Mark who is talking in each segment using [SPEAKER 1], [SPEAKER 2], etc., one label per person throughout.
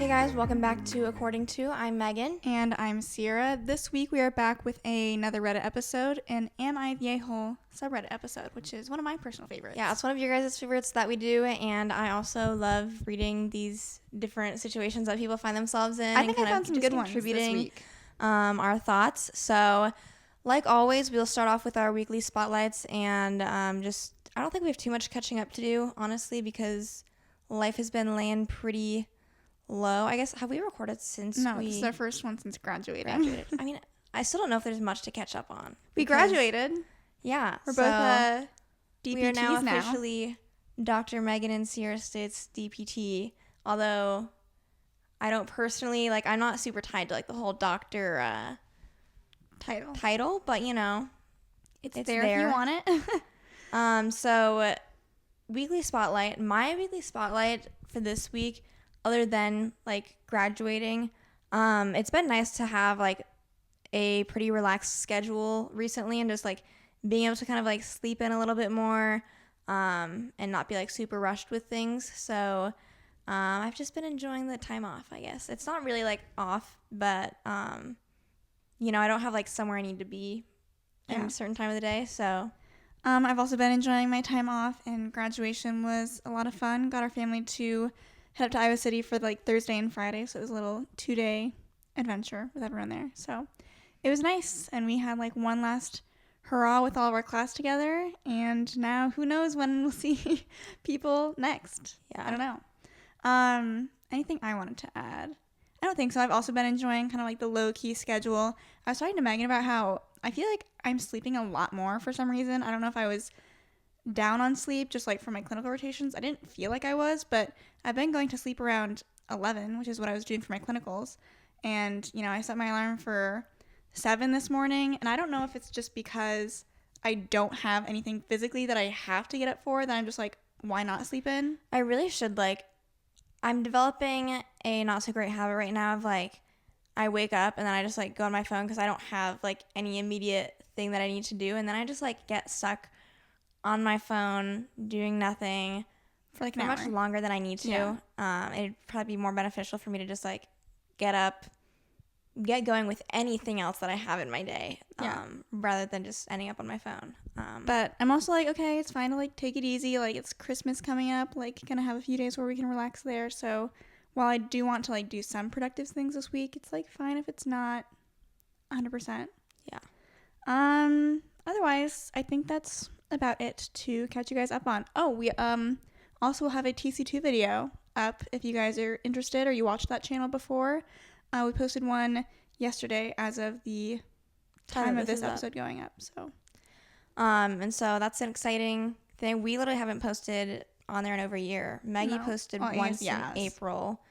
[SPEAKER 1] Hey guys, welcome back to According To. I'm Megan.
[SPEAKER 2] And I'm Ciera. This week we are back with another Reddit episode, an Am I the A-Hole subreddit episode, which is one of my personal favorites.
[SPEAKER 1] Yeah, it's one of your guys' favorites that we do, and I also love reading these different situations that people find themselves in.
[SPEAKER 2] I think I found some good ones this week.
[SPEAKER 1] Our thoughts. So, like always, we'll start off with our weekly spotlights, and I don't think we have too much catching up to do, honestly, because life has been laying pretty low. I guess, have we recorded since
[SPEAKER 2] No, this is our first one since graduating.
[SPEAKER 1] I mean, I still don't know if there's much to catch up on.
[SPEAKER 2] We graduated.
[SPEAKER 1] Yeah.
[SPEAKER 2] We're both DPTs
[SPEAKER 1] we are now officially Dr. Megan and Ciera Stitz DPT, although I don't personally, I'm not super tied to, the whole doctor title, but,
[SPEAKER 2] it's there if you want it.
[SPEAKER 1] So, weekly spotlight. My weekly spotlight for this week, other than graduating, it's been nice to have a pretty relaxed schedule recently, and just being able to kind of sleep in a little bit more, and not be super rushed with things. So I've just been enjoying the time off, I guess. It's not really off, but I don't have somewhere I need to be at a certain time of the day. So
[SPEAKER 2] I've also been enjoying my time off, and graduation was a lot of fun. Got our family to head up to Iowa City for Thursday and Friday, so it was a little 2-day adventure with everyone there. So it was nice, and we had one last hurrah with all of our class together, and now who knows when we'll see people next.
[SPEAKER 1] Yeah,
[SPEAKER 2] I don't know. Anything I wanted to add? I don't think so. I've also been enjoying kind of the low-key schedule. I was talking to Megan about how I feel like I'm sleeping a lot more for some reason. I don't know if I was down on sleep just for my clinical rotations. I didn't feel like I was, but I've been going to sleep around 11, which is what I was doing for my clinicals. And, I set my alarm for 7 this morning, and I don't know if it's just because I don't have anything physically that I have to get up for, that I'm just why not sleep in?
[SPEAKER 1] I really should, I'm developing a not so great habit right now of, I wake up and then I just, go on my phone because I don't have, any immediate thing that I need to do, and then I just, get stuck on my phone doing nothing
[SPEAKER 2] for
[SPEAKER 1] for much longer than I need to. Yeah. It'd probably be more beneficial for me to just, get up, get going with anything else that I have in my day, rather than just ending up on my phone.
[SPEAKER 2] But I'm also okay, it's fine to take it easy. It's Christmas coming up, gonna have a few days where we can relax there. So while I do want to do some productive things this week, it's fine if it's not 100%.
[SPEAKER 1] Yeah.
[SPEAKER 2] Otherwise, I think that's about it to catch you guys up on. Oh, we also will have a TC2 video up if you guys are interested or you watched that channel before. We posted one yesterday as of the time of this episode going up. So,
[SPEAKER 1] and so that's an exciting thing. We literally haven't posted on there in over a year. Maggie posted once in April,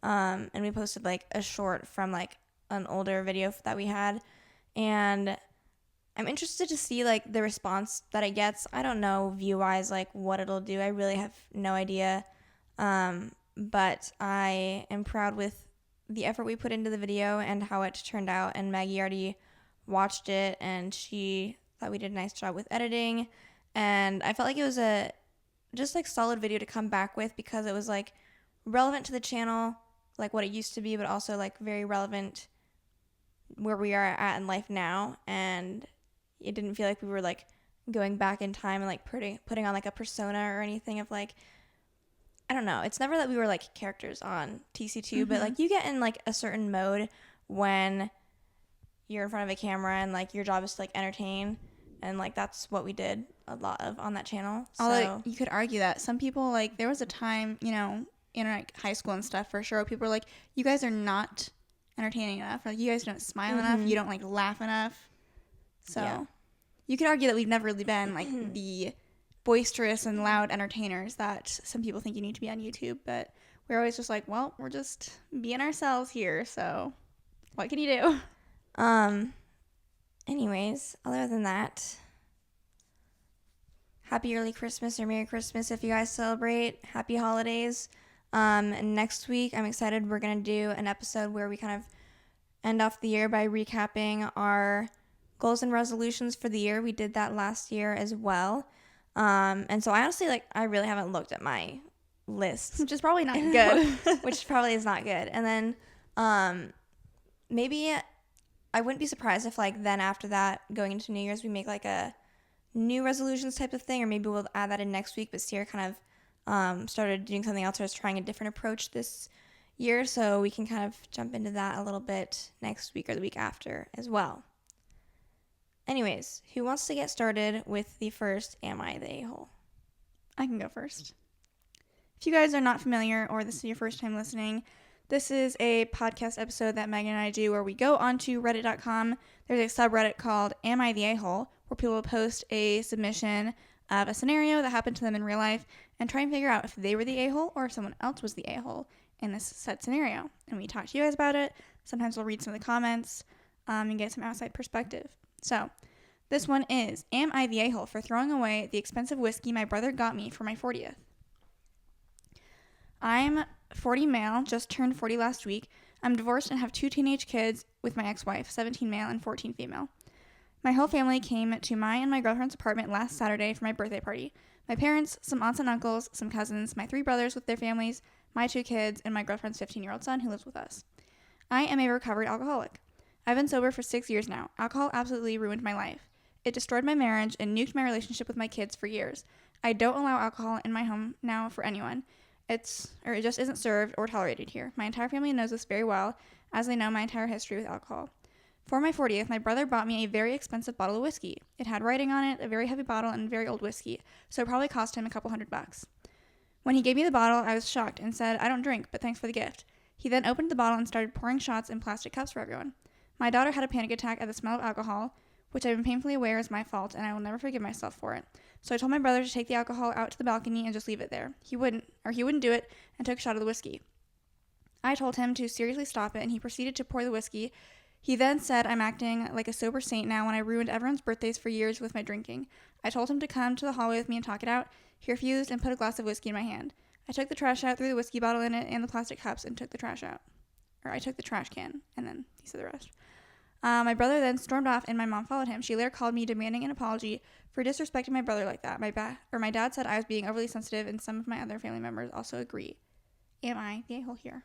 [SPEAKER 1] and we posted a short from an older video that we had, and I'm interested to see the response that it gets. I don't know view wise what it'll do. I really have no idea, but I am proud with the effort we put into the video and how it turned out, and Maggie already watched it and she thought we did a nice job with editing, and I felt it was a just solid video to come back with because it was relevant to the channel, what it used to be, but also very relevant where we are at in life now, and it didn't feel we were going back in time and putting on a persona or anything of I don't know. It's never that we were characters on TC2, but you get in a certain mode when you're in front of a camera and your job is to entertain, and that's what we did a lot of on that channel.
[SPEAKER 2] Although you could argue that some people there was a time in high school and stuff for sure, people were you guys are not entertaining enough, or you guys don't smile enough, you don't laugh enough. So you could argue that we've never really been the boisterous and loud entertainers that some people think you need to be on YouTube, but we're always just well, we're just being ourselves here, so what can you do?
[SPEAKER 1] Anyways, other than that, happy early Christmas or Merry Christmas if you guys celebrate. Happy holidays. And next week I'm excited, we're gonna do an episode where we kind of end off the year by recapping our goals and resolutions for the year. We did that last year as well. And so I honestly I really haven't looked at my list.
[SPEAKER 2] Which is probably not good.
[SPEAKER 1] Which probably is not good. And then maybe I wouldn't be surprised if like then after that, going into New Year's, we make like a new resolutions type of thing, or maybe we'll add that in next week. But Ciera kind of started doing something else, or is trying a different approach this year, so we can kind of jump into that a little bit next week or the week after as well. Anyways, who wants to get started with the first Am I the A-hole?
[SPEAKER 2] I can go first. If you guys are not familiar, or this is your first time listening, this is a podcast episode that Megan and I do where we go onto reddit.com. There's a subreddit called Am I the A-hole, where people will post a submission of a scenario that happened to them in real life and try and figure out if they were the a-hole or if someone else was the a-hole in this set scenario. And we talk to you guys about it. Sometimes we'll read some of the comments and get some outside perspective. So this one is, am I the a-hole for throwing away the expensive whiskey my brother got me for my 40th? I'm 40 male, just turned 40 last week. I'm divorced and have 2 teenage kids with my ex-wife, 17 male and 14 female. My whole family came to my and my girlfriend's apartment last Saturday for my birthday party. My parents, some aunts and uncles, some cousins, my 3 brothers with their families, my 2 kids, and my girlfriend's 15-year-old son who lives with us. I am a recovered alcoholic. I've been sober for 6 years now. Alcohol absolutely ruined my life. It destroyed my marriage and nuked my relationship with my kids for years. I don't allow alcohol in my home now for anyone. It just isn't served or tolerated here. My entire family knows this very well, as they know my entire history with alcohol. For my 40th, my brother bought me a very expensive bottle of whiskey. It had writing on it, a very heavy bottle, and very old whiskey, so it probably cost him a couple $100. When he gave me the bottle, I was shocked and said, I don't drink, but thanks for the gift. He then opened the bottle and started pouring shots in plastic cups for everyone. My daughter had a panic attack at the smell of alcohol, which I've been painfully aware is my fault, and I will never forgive myself for it. So I told my brother to take the alcohol out to the balcony and just leave it there. He wouldn't do it and took a shot of the whiskey. I told him to seriously stop it, and he proceeded to pour the whiskey. He then said I'm acting like a sober saint now when I ruined everyone's birthdays for years with my drinking. I told him to come to the hallway with me and talk it out. He refused and put a glass of whiskey in my hand. I took the trash out, threw the whiskey bottle in it and the plastic cups, and took the trash out. Or I took the trash can, and then he said the rest. My brother then stormed off, and my mom followed him. She later called me demanding an apology for disrespecting my brother like that. My dad said I was being overly sensitive, and some of my other family members also agree. Am I the a-hole here?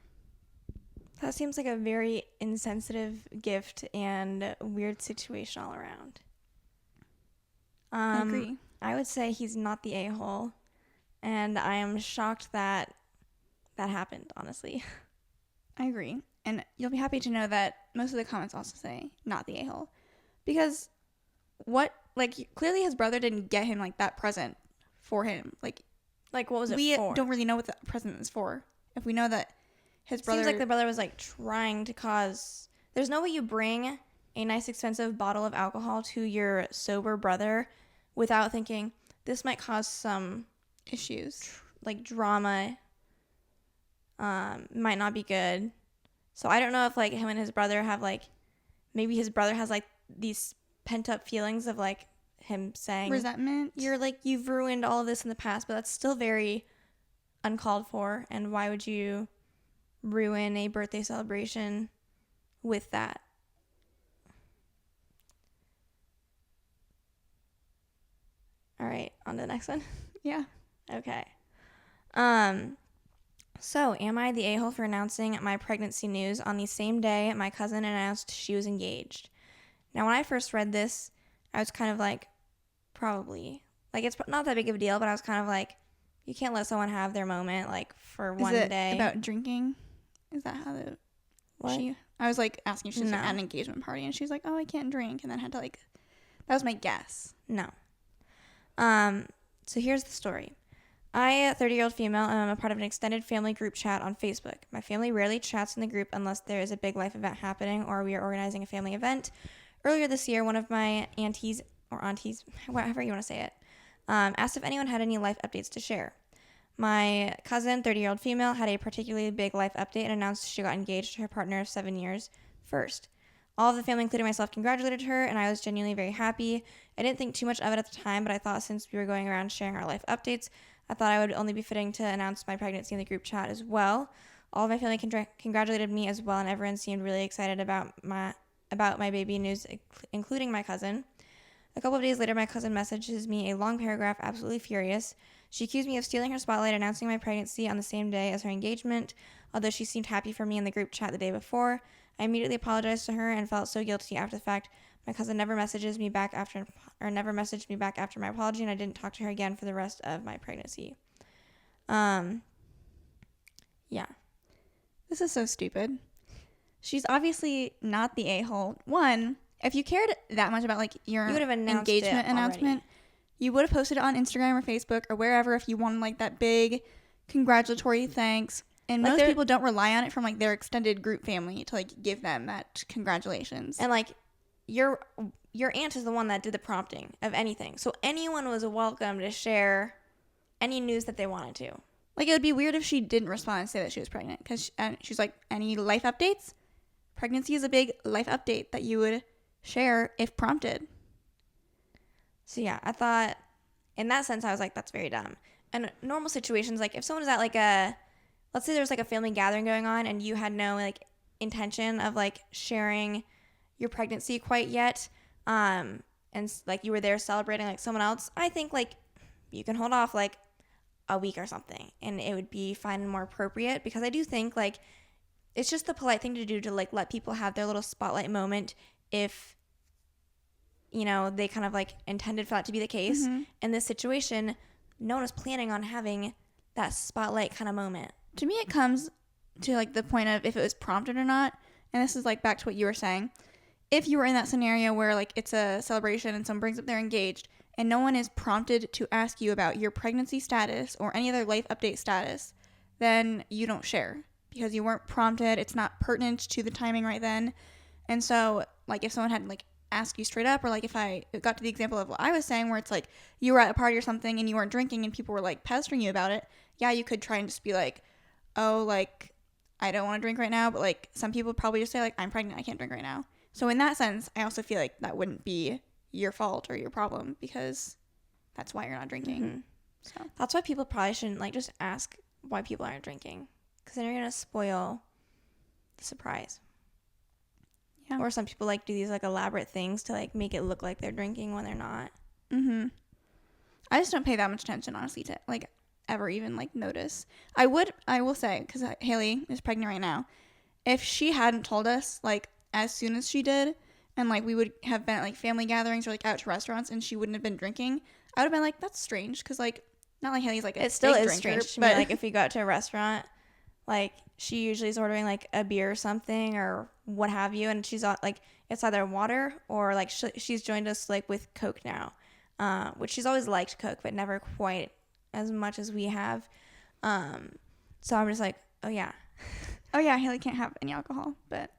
[SPEAKER 1] That seems like a very insensitive gift and weird situation all around.
[SPEAKER 2] I agree.
[SPEAKER 1] I would say he's not the a-hole, and I am shocked that that happened, honestly.
[SPEAKER 2] I agree. And you'll be happy to know that most of the comments also say not the a-hole. Because clearly his brother didn't get him, like, that present for him. Like
[SPEAKER 1] what was it for?
[SPEAKER 2] We don't really know what the present is for. If we know that his brother...
[SPEAKER 1] Seems like the brother was, like, trying to cause... There's no way you bring a nice, expensive bottle of alcohol to your sober brother without thinking, this might cause some
[SPEAKER 2] issues.
[SPEAKER 1] Like, drama. Might not be good. So I don't know if, like, him and his brother have, like... Maybe his brother has, like, these pent-up feelings of, like, him saying...
[SPEAKER 2] resentment.
[SPEAKER 1] You've ruined all of this in the past, but that's still very uncalled for. And why would you ruin a birthday celebration with that? All right, on to the next one.
[SPEAKER 2] Yeah.
[SPEAKER 1] Okay. So, am I the a-hole for announcing my pregnancy news on the same day my cousin announced she was engaged? Now, when I first read this, I was kind of like, probably. Like, it's not that big of a deal, but I was kind of like, you can't let someone have their moment, like, for one day.
[SPEAKER 2] Is it about drinking? Is that how the...
[SPEAKER 1] What?
[SPEAKER 2] I was, like, asking if she was at an engagement party, and she was like, oh, I can't drink, and then had to, like... That was my guess.
[SPEAKER 1] No. So here's the story. I, a 30-year-old female, am a part of an extended family group chat on Facebook. My family rarely chats in the group unless there is a big life event happening or we are organizing a family event. Earlier this year, one of my aunties, however you want to say it, asked if anyone had any life updates to share. My cousin, 30-year-old female, had a particularly big life update and announced she got engaged to her partner of 7 years first. All of the family, including myself, congratulated her, and I was genuinely very happy. I didn't think too much of it at the time, but I thought since we were going around sharing our life updates, I thought I would only be fitting to announce my pregnancy in the group chat as well. All of my family congratulated me as well, and everyone seemed really excited about my baby news, including my cousin. A couple of days later, my cousin messages me a long paragraph, absolutely furious. She accused me of stealing her spotlight, announcing my pregnancy on the same day as her engagement, although she seemed happy for me in the group chat the day before. I immediately apologized to her and felt so guilty after the fact. My cousin never messaged me back after my apology, and I didn't talk to her again for the rest of my pregnancy. Yeah.
[SPEAKER 2] This is so stupid. She's obviously not the a-hole. One, if you cared that much about like your engagement announcement, you would have posted it on Instagram or Facebook or wherever if you wanted like that big congratulatory thanks. And like most people don't rely on it from like their extended group family to like give them that congratulations.
[SPEAKER 1] And like your aunt is the one that did the prompting of anything. So anyone was welcome to share any news that they wanted to.
[SPEAKER 2] Like, it would be weird if she didn't respond and say that she was pregnant. Because she's like, any life updates? Pregnancy is a big life update that you would share if prompted.
[SPEAKER 1] So, yeah, I thought, in that sense, I was like, that's very dumb. And normal situations, like, if someone was at, like, let's say there was, like, a family gathering going on and you had no, like, intention of, like, sharing your pregnancy quite yet, and, like, you were there celebrating, like, someone else, I think, like, you can hold off, like, a week or something, and it would be fine and more appropriate, because I do think like it's just the polite thing to do to like let people have their little spotlight moment if you know they kind of like intended for that to be the case. In this situation, no one was planning on having that spotlight kind of moment.
[SPEAKER 2] To me, it comes to like the point of if it was prompted or not, and this is like back to what you were saying. If you were in that scenario where like it's a celebration and someone brings up they're engaged and no one is prompted to ask you about your pregnancy status or any other life update status, then you don't share because you weren't prompted. It's not pertinent to the timing right then. And so, like, if someone had, like, asked you straight up, or, like, if I got to the example of what I was saying where it's, like, you were at a party or something and you weren't drinking and people were, like, pestering you about it, yeah, you could try and just be like, oh, like, I don't want to drink right now. But, like, some people probably just say, like, I'm pregnant, I can't drink right now. So in that sense, I also feel like that wouldn't be your fault or your problem because that's why you're not drinking. So
[SPEAKER 1] that's why people probably shouldn't like just ask why people aren't drinking, because then you're gonna spoil the surprise. Yeah. Or some people like do these like elaborate things to like make it look like they're drinking when they're not.
[SPEAKER 2] I just don't pay that much attention, honestly, to like ever even like notice. I will say, because Haley is pregnant right now, if she hadn't told us like as soon as she did, and, like, we would have been at, like, family gatherings or, like, out to restaurants, and she wouldn't have been drinking, I would have been like, that's strange, because, like, not like Haley's, like, a big drinker. It still is strange
[SPEAKER 1] to me, like, if we go out to a restaurant, like, she usually is ordering, like, a beer or something, or what have you, and she's, like, it's either water, or, like, she's joined us, like, with Coke now, which she's always liked Coke, but never quite as much as we have, so I'm just like, oh, yeah.
[SPEAKER 2] Oh, yeah, Haley can't have any alcohol, but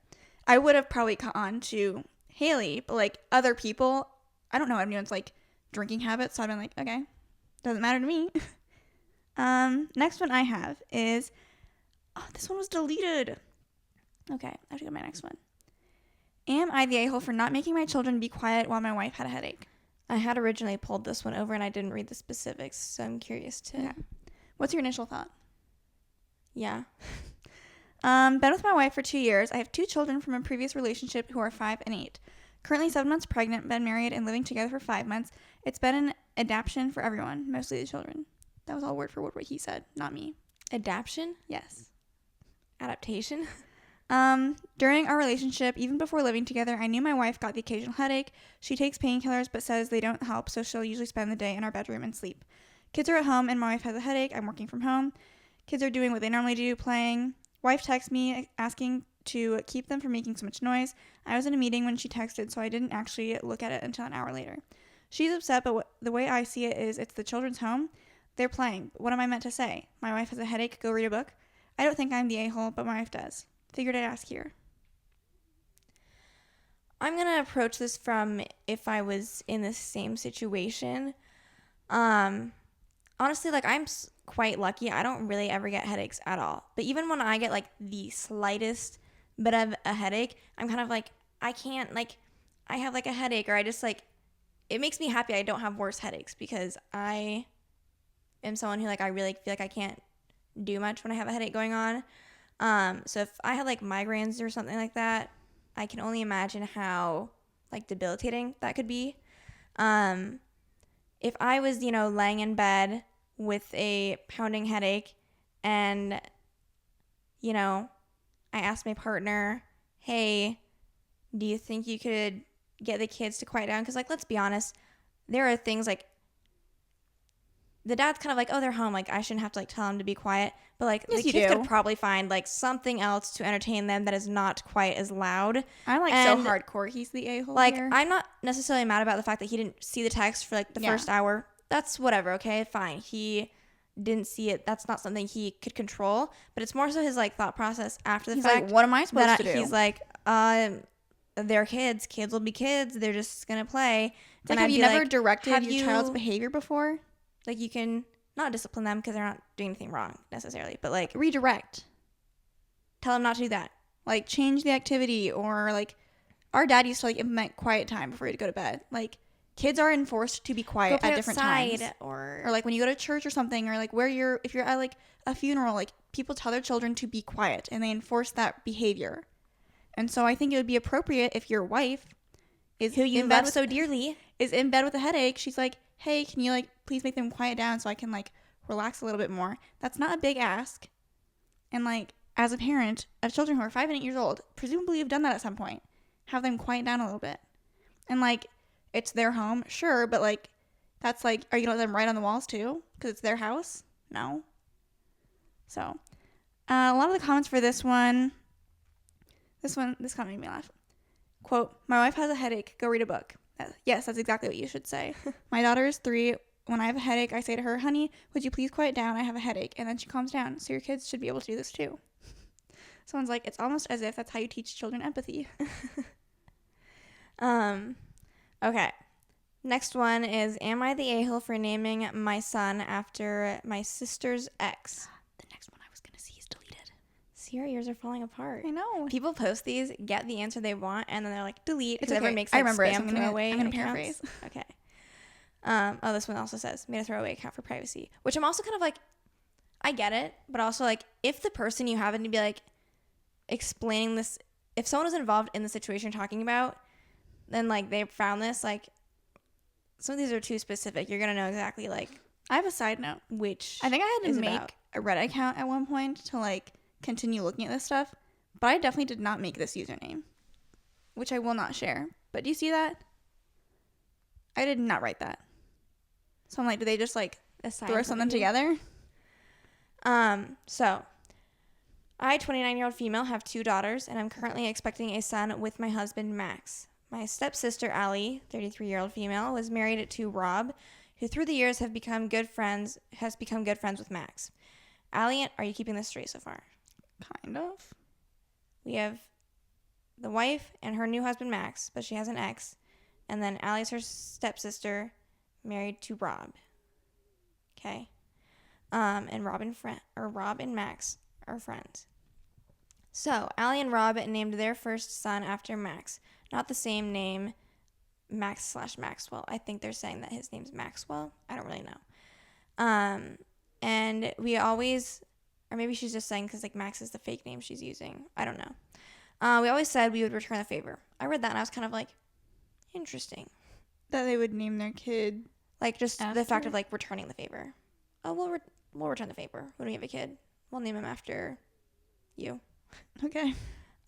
[SPEAKER 2] I would have probably caught on to Haley, but like other people, I don't know anyone's like drinking habits, so I've been like, okay, doesn't matter to me. Next one I have is, this one was deleted. Okay, I have to go to my next one. Am I the a-hole for not making my children be quiet while my wife had a headache?
[SPEAKER 1] I had originally pulled this one over and I didn't read the specifics, so I'm curious to.
[SPEAKER 2] Okay. What's your initial thought?
[SPEAKER 1] Yeah.
[SPEAKER 2] Been with my wife for 2 years. I have 2 children from a previous relationship who are 5 and 8. Currently 7 months pregnant, been married and living together for 5 months. It's been an adaptation for everyone, mostly the children. That was all word for word what he said, not me.
[SPEAKER 1] Adaptation?
[SPEAKER 2] Yes.
[SPEAKER 1] Adaptation?
[SPEAKER 2] During our relationship, even before living together, I knew my wife got the occasional headache. She takes painkillers but says they don't help, so she'll usually spend the day in our bedroom and sleep. Kids are at home and my wife has a headache. I'm working from home. Kids are doing what they normally do, playing. Wife texts me asking to keep them from making so much noise. I was in a meeting when she texted, so I didn't actually look at it until an hour later. She's upset, but the way I see it is it's the children's home. They're playing. What am I meant to say? My wife has a headache. Go read a book. I don't think I'm the a-hole, but my wife does. Figured I'd ask here.
[SPEAKER 1] I'm going to approach this from if I was in the same situation. Honestly, like, I'm quite lucky. I don't really ever get headaches at all. But even when I get, like, the slightest bit of a headache, I'm kind of like, I can't, like, I have, like, a headache, or I just, like, it makes me happy I don't have worse headaches, because I am someone who, like, I really feel like I can't do much when I have a headache going on. So if I had, like, migraines or something like that, I can only imagine how, like, debilitating that could be. If I was, laying in bed with a pounding headache and, I asked my partner, hey, do you think you could get the kids to quiet down? Because, let's be honest, there are things the dad's kind of like, oh, they're home. I shouldn't have to, tell them to be quiet. But,
[SPEAKER 2] yes,
[SPEAKER 1] the kids could probably find, something else to entertain them that is not quite as loud.
[SPEAKER 2] I'm, so hardcore. He's the a-hole here.
[SPEAKER 1] I'm not necessarily mad about the fact that he didn't see the text for, the first hour. That's whatever, okay? Fine. He didn't see it. That's not something he could control. But it's more so his, thought process after the fact.
[SPEAKER 2] What am I supposed to do?
[SPEAKER 1] He's they're kids. Kids will be kids. They're just going to play.
[SPEAKER 2] It's have you never directed your child's behavior before?
[SPEAKER 1] You can not discipline them because they're not doing anything wrong necessarily, but
[SPEAKER 2] redirect.
[SPEAKER 1] Tell them not to do that.
[SPEAKER 2] Change the activity, or our dad used to implement quiet time before you go to bed. Kids are enforced to be quiet at different times,
[SPEAKER 1] or
[SPEAKER 2] when you go to church or something, or if you're at a funeral, people tell their children to be quiet and they enforce that behavior. And so I think it would be appropriate if your wife is
[SPEAKER 1] who you love so dearly
[SPEAKER 2] is in bed with a headache. She's like, hey, can you please make them quiet down so I can relax a little bit more. That's not a big ask. And as a parent of children who are 5 and 8 years old, presumably you've done that at some point. Have them quiet down a little bit. And it's their home, sure, but that's are you gonna let them write on the walls too? Because it's their house? No. So a lot of the comments for this comment made me laugh. Quote, my wife has a headache. Go read a book. Yes, that's exactly what you should say. My daughter is 3. When I have a headache, I say to her, honey, would you please quiet down? I have a headache. And then she calms down. So your kids should be able to do this too. Someone's like, it's almost as if that's how you teach children empathy.
[SPEAKER 1] Okay. Next one is, am I the a-hole for naming my son after my sister's ex?
[SPEAKER 2] The next one I was going to see is deleted.
[SPEAKER 1] Ciera, yours are falling apart.
[SPEAKER 2] I know.
[SPEAKER 1] People post these, get the answer they want, and then they're like, delete.
[SPEAKER 2] Because everyone
[SPEAKER 1] makes
[SPEAKER 2] I remember
[SPEAKER 1] spam throwaway.
[SPEAKER 2] I'm going to paraphrase.
[SPEAKER 1] Okay. This one also says, made a throwaway account for privacy. Which I'm also kind of I get it, but also if the person you happen to be explaining this, if someone was involved in the situation you're talking about, then they found this, some of these are too specific. You're going to know exactly
[SPEAKER 2] I have a side note.
[SPEAKER 1] Which
[SPEAKER 2] I think I had to make a Reddit account at one point to continue looking at this stuff, but I definitely did not make this username, which I will not share. But do you see that? I did not write that. So I'm do they just throw something together?
[SPEAKER 1] So I, 29-year-old female, have 2 daughters, and I'm currently expecting a son with my husband, Max. My stepsister, Allie, 33-year-old female, was married to Rob, who through the years has become good friends with Max. Allie, are you keeping this straight so far?
[SPEAKER 2] Kind of.
[SPEAKER 1] We have the wife and her new husband, Max, but she has an ex. And then Allie's her stepsister, married to Rob. Okay. And Rob and Max are friends. So, Allie and Rob named their first son after Max. Not the same name, Max/Maxwell. I think they're saying that his name's Maxwell. I don't really know. And we always, or maybe she's just saying because Max is the fake name she's using. I don't know. We always said we would return the favor. I read that and I was kind of interesting.
[SPEAKER 2] That they would name their kid
[SPEAKER 1] just after? The fact of returning the favor. Oh, we'll return the favor when we have a kid. We'll name him after you.
[SPEAKER 2] Okay.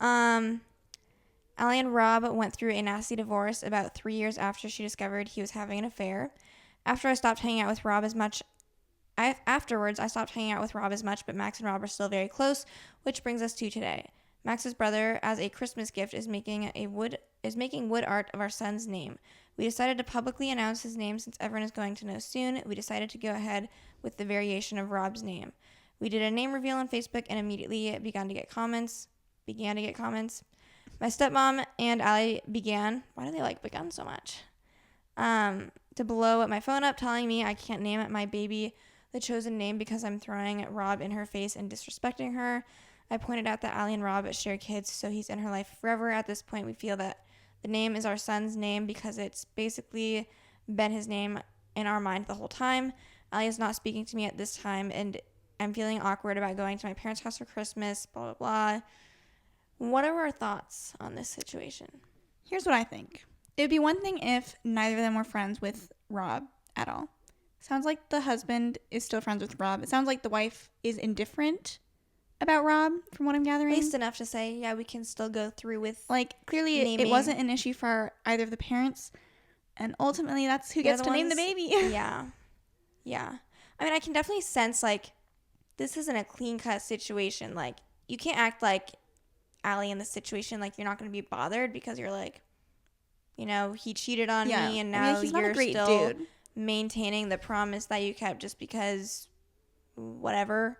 [SPEAKER 1] Allie and Rob went through a nasty divorce about 3 years after she discovered he was having an affair. Afterwards, I stopped hanging out with Rob as much, but Max and Rob are still very close, which brings us to today. Max's brother, as a Christmas gift, is making wood art of our son's name. We decided to publicly announce his name since everyone is going to know soon. We decided to go ahead with the variation of Rob's name. We did a name reveal on Facebook and immediately began to get comments. My stepmom and Allie began so much? To blow my phone up, telling me I can't name my baby the chosen name because I'm throwing Rob in her face and disrespecting her. I pointed out that Allie and Rob share kids, so he's in her life forever. At this point, we feel that the name is our son's name because it's basically been his name in our mind the whole time. Allie is not speaking to me at this time, and I'm feeling awkward about going to my parents' house for Christmas, blah, blah, blah. What are our thoughts on this situation?
[SPEAKER 2] Here's what I think. It would be one thing if neither of them were friends with Rob at all. Sounds like the husband is still friends with Rob. It sounds like the wife is indifferent about Rob, from what I'm gathering.
[SPEAKER 1] At least enough to say, yeah, we can still go through with
[SPEAKER 2] like, clearly it wasn't an issue for either of the parents, and ultimately that's who gets to name the baby.
[SPEAKER 1] Yeah. I mean, I can definitely sense, like, this isn't a clean-cut situation. Like, you can't act like Allie in this situation, like, you're not going to be bothered because you're like, you know, he cheated on me, and now
[SPEAKER 2] he's
[SPEAKER 1] you're
[SPEAKER 2] not a great
[SPEAKER 1] still
[SPEAKER 2] dude.
[SPEAKER 1] Maintaining the promise that you kept just because whatever.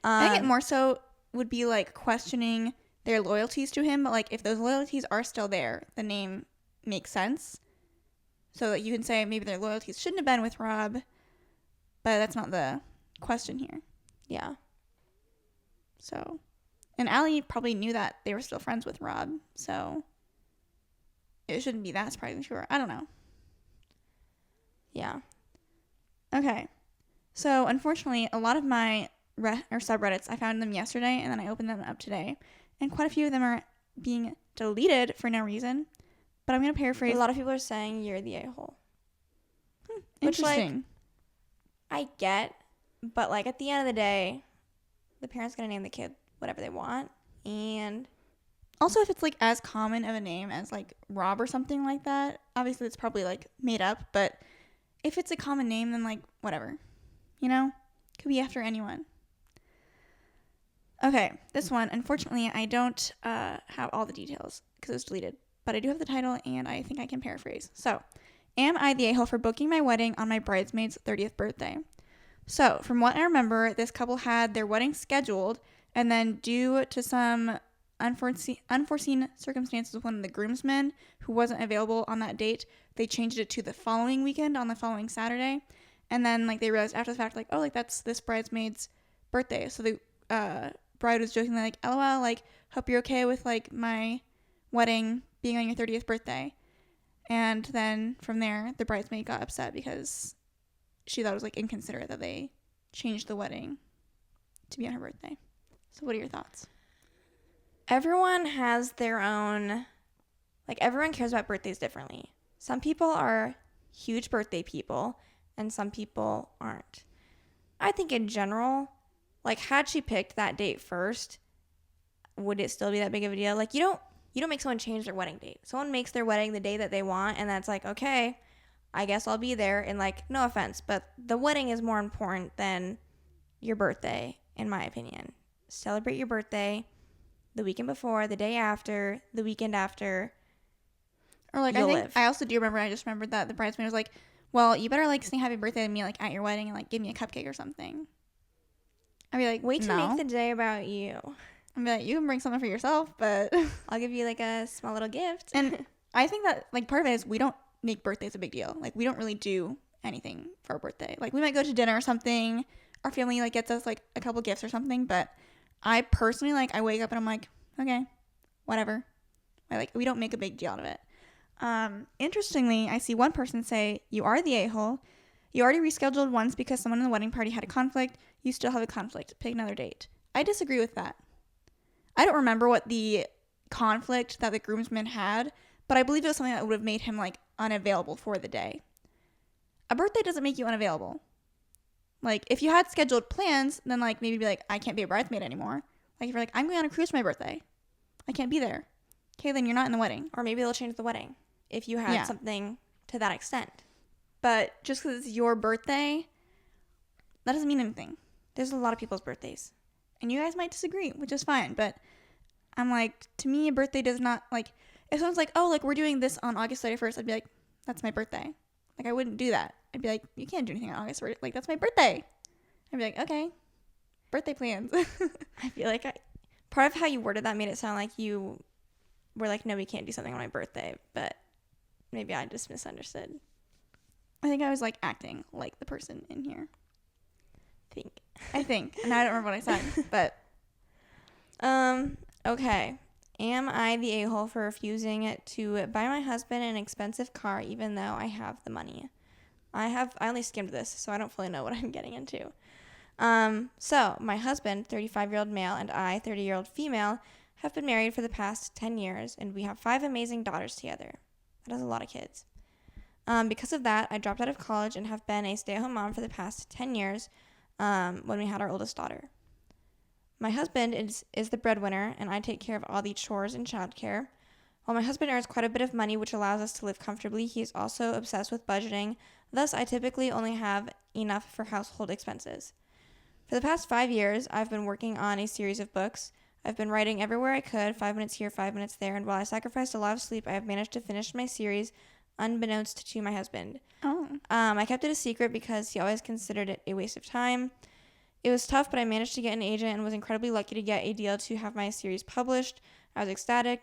[SPEAKER 2] I think it more so would be like questioning their loyalties to him, but like if those loyalties are still there, the name makes sense. So that you can say maybe their loyalties shouldn't have been with Rob, but that's not the question here.
[SPEAKER 1] Yeah.
[SPEAKER 2] So, and Allie probably knew that they were still friends with Rob, so it shouldn't be that surprising to her. I don't know.
[SPEAKER 1] Yeah.
[SPEAKER 2] Okay. So, unfortunately, a lot of my subreddits, I found them yesterday, and then I opened them up today. And quite a few of them are being deleted for no reason. But I'm going to paraphrase.
[SPEAKER 1] A lot of people are saying you're the a-hole.
[SPEAKER 2] Interesting.
[SPEAKER 1] Which, like, I get, but, like, at the end of the day, the parent's going to name the kid whatever they want. And
[SPEAKER 2] also, if it's, like, as common of a name as, like, Rob or something like that, obviously it's probably, like, made up. But if it's a common name, then, like, whatever. You know? Could be after anyone. Okay, this one, unfortunately, I don't have all the details because it was deleted. But I do have the title, and I think I can paraphrase. So, am I the a-hole for booking my wedding on my bridesmaid's 30th birthday? So, from what I remember, this couple had their wedding scheduled, and then due to some unforeseen circumstances with one of the groomsmen who wasn't available on that date, they changed it to the following weekend on the following Saturday. And then, like, they realized after the fact, like, oh, like, that's this bridesmaid's birthday. So the bride was jokingly like, LOL, like, hope you're okay with, like, my wedding being on your 30th birthday. And then from there, the bridesmaid got upset because she thought it was, like, inconsiderate that they changed the wedding to be on her birthday. So what are your thoughts?
[SPEAKER 1] Everyone has their own, like, everyone cares about birthdays differently. Some people are huge birthday people, and some people aren't. I think in general, like, had she picked that date first, would it still be that big of a deal? Like, you don't make someone change their wedding date. Someone makes their wedding the day that they want, and that's like, okay, I guess I'll be there. And, like, no offense, but the wedding is more important than your birthday, in my opinion. Celebrate your birthday the weekend before, the day after, the weekend after.
[SPEAKER 2] Or, like, I also do remember, I just remembered that the bridesmaid was like, well, you better, like, sing happy birthday to me, like, at your wedding and, like, give me a cupcake or something. I'd be like,
[SPEAKER 1] wait to make the day about you.
[SPEAKER 2] I'd be like, you can bring something for yourself, but
[SPEAKER 1] I'll give you, like, a small little gift.
[SPEAKER 2] And I think that, like, part of it is we don't make birthdays a big deal. Like, we don't really do anything for our birthday. Like, we might go to dinner or something. Our family, like, gets us, like, a couple gifts or something. But I personally, like, I wake up and I'm like, okay, whatever. We don't make a big deal out of it. Interestingly, I see one person say, you are the a-hole. You already rescheduled once because someone in the wedding party had a conflict. You still have a conflict. Pick another date. I disagree with that. I don't remember what the conflict that the groomsman had, but I believe it was something that would have made him, like, unavailable for the day. A birthday doesn't make you unavailable. Like, if you had scheduled plans, then, like, maybe be like, I can't be a bridesmaid anymore. Like, if you're like, I'm going on a cruise for my birthday. I can't be there. Okay, then you're not in the wedding.
[SPEAKER 1] Or maybe they'll change the wedding if you had something to that extent.
[SPEAKER 2] But just because it's your birthday, that doesn't mean anything.
[SPEAKER 1] There's a lot of people's birthdays.
[SPEAKER 2] And you guys might disagree, which is fine. But I'm like, to me, a birthday does not, like, if someone's like, oh, like, we're doing this on August 31st, I'd be like, that's my birthday. Like, I wouldn't do that. I'd be like, you can't do anything on August 31st. Like, that's my birthday. I'd be like, okay, birthday plans.
[SPEAKER 1] I feel like part of how you worded that made it sound like you were like, no, we can't do something on my birthday. But maybe I just misunderstood.
[SPEAKER 2] I think I was, like, acting like the person in here.
[SPEAKER 1] I think.
[SPEAKER 2] And I don't remember what I said, but.
[SPEAKER 1] Okay. Am I the a-hole for refusing to buy my husband an expensive car even though I have the money? I only skimmed this, so I don't fully know what I'm getting into. So my husband, 35-year-old male, and I, 30-year-old female, have been married for the past 10 years, and we have 5 amazing daughters together. That is a lot of kids. Because of that, I dropped out of college and have been a stay-at-home mom for the past 10 years when we had our oldest daughter. My husband is the breadwinner, and I take care of all the chores and childcare. While my husband earns quite a bit of money, which allows us to live comfortably, he is also obsessed with budgeting. Thus, I typically only have enough for household expenses. For the past 5 years, I've been working on a series of books. I've been writing everywhere I could, 5 minutes here, 5 minutes there, and while I sacrificed a lot of sleep, I have managed to finish my series unbeknownst to my husband. I kept it a secret because he always considered it a waste of time. It was tough, but I managed to get an agent and was incredibly lucky to get a deal to have my series published. I was ecstatic.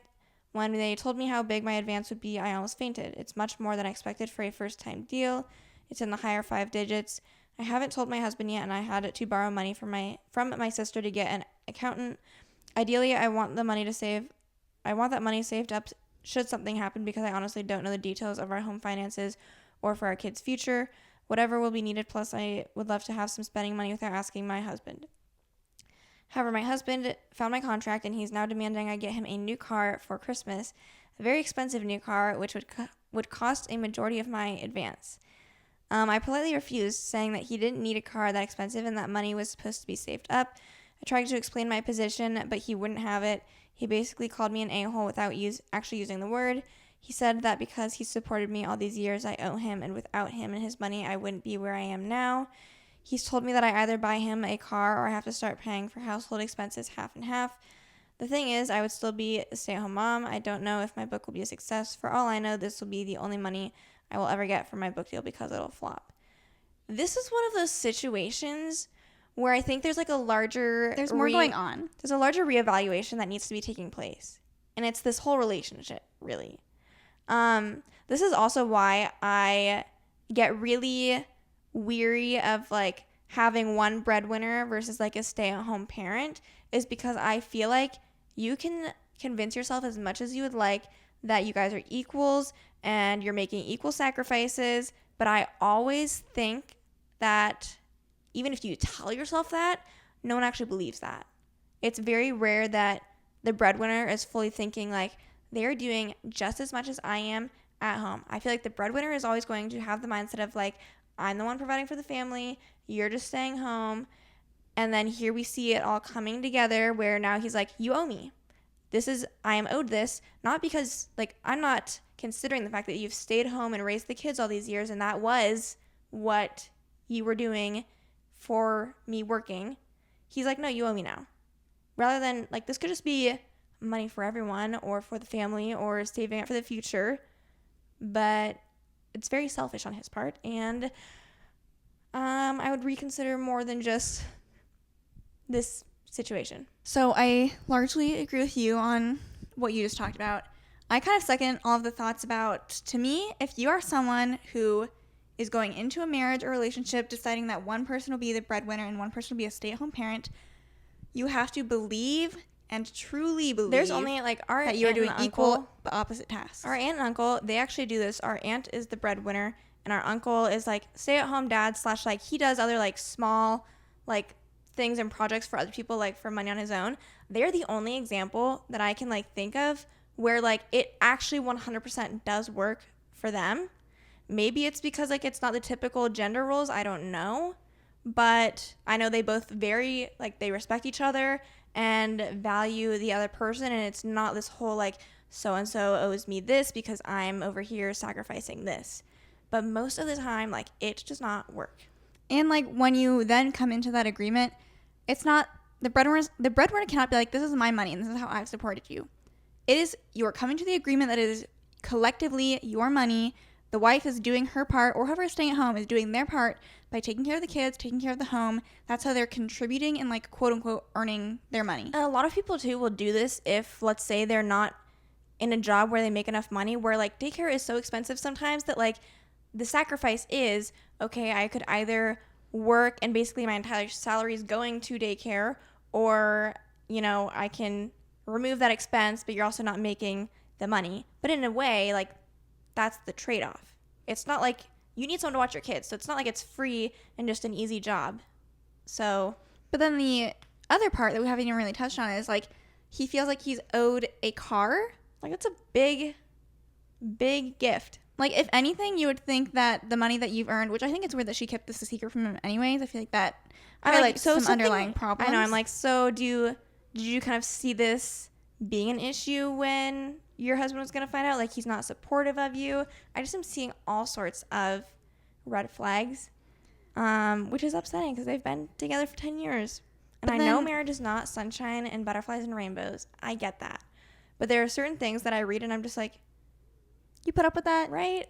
[SPEAKER 1] When they told me how big my advance would be, I almost fainted. It's much more than I expected for a first-time deal. It's in the higher 5 digits. I haven't told my husband yet, and I had to borrow money from my sister to get an accountant. Ideally, I want that money saved up should something happen, because I honestly don't know the details of our home finances or for our kids' future. Whatever will be needed, plus I would love to have some spending money without asking my husband. However, my husband found my contract, and he's now demanding I get him a new car for Christmas, a very expensive new car, which would cost a majority of my advance. I politely refused, saying that he didn't need a car that expensive and that money was supposed to be saved up. I tried to explain my position, but he wouldn't have it. He basically called me an a-hole without actually using the word. He said that because he supported me all these years, I owe him, and without him and his money, I wouldn't be where I am now. He's told me that I either buy him a car or I have to start paying for household expenses half and half. The thing is, I would still be a stay-at-home mom. I don't know if my book will be a success. For all I know, this will be the only money I will ever get from my book deal because it'll flop. This is one of those situations where I think there's like a larger...
[SPEAKER 2] There's more going on.
[SPEAKER 1] There's a larger reevaluation that needs to be taking place. And it's this whole relationship, really. This is also why I get really weary of like having one breadwinner versus like a stay-at-home parent, is because I feel like you can convince yourself as much as you would like that you guys are equals and you're making equal sacrifices, but I always think that even if you tell yourself that, no one actually believes that. It's very rare that the breadwinner is fully thinking like they're doing just as much as I am at home. I feel like the breadwinner is always going to have the mindset of like, I'm the one providing for the family, you're just staying home. And then here we see it all coming together where now he's like, you owe me. I am owed this, not because like I'm not considering the fact that you've stayed home and raised the kids all these years and that was what you were doing for me working. He's like, no, you owe me now. Rather than like, this could just be money for everyone or for the family or saving it for the future. But it's very selfish on his part. And I would reconsider more than just this situation.
[SPEAKER 2] So I largely agree with you on what you just talked about. I kind of second all of the thoughts about, to me, if you are someone who is going into a marriage or relationship deciding that one person will be the breadwinner and one person will be a stay-at-home parent, you have to believe and truly believe
[SPEAKER 1] there's only like our
[SPEAKER 2] that you're doing equal
[SPEAKER 1] uncle,
[SPEAKER 2] but opposite tasks.
[SPEAKER 1] Our aunt and uncle, they actually do this. Our aunt is the breadwinner and our uncle is like stay-at-home dad / like he does other like small like things and projects for other people like for money on his own. They're the only example that I can like think of where like it actually 100% does work for them. Maybe it's because like it's not the typical gender roles, I don't know, but I know they both very like they respect each other and value the other person, and it's not this whole like so and so owes me this because I'm over here sacrificing this. But most of the time like it does not work.
[SPEAKER 2] And like when you then come into that agreement, it's not the breadwinner cannot be like, this is my money and this is how I've supported you. It is, you are coming to the agreement that it is collectively your money. The wife is doing her part, or whoever is staying at home is doing their part by taking care of the kids, taking care of the home. That's how they're contributing and like quote unquote earning their money.
[SPEAKER 1] And a lot of people too will do this if, let's say, they're not in a job where they make enough money, where like daycare is so expensive sometimes that like the sacrifice is, okay, I could either work and basically my entire salary is going to daycare, or, you know, I can remove that expense, but you're also not making the money. But in a way, like, that's the trade-off. It's not like you need someone to watch your kids, so it's not like it's free and just an easy job. So,
[SPEAKER 2] but then the other part that we haven't even really touched on is like he feels like he's owed a car.
[SPEAKER 1] Like, it's a big big gift.
[SPEAKER 2] Like, if anything, you would think that the money that you've earned, which I think it's weird that she kept this a secret from him anyways. I feel like that highlights some underlying problems.
[SPEAKER 1] I know. I'm like, so did you kind of see this being an issue when your husband was going to find out? Like, he's not supportive of you. I just am seeing all sorts of red flags, which is upsetting because they've been together for 10 years. And I know marriage is not sunshine and butterflies and rainbows. I get that. But there are certain things that I read and I'm just like,
[SPEAKER 2] you put up with that?
[SPEAKER 1] Right?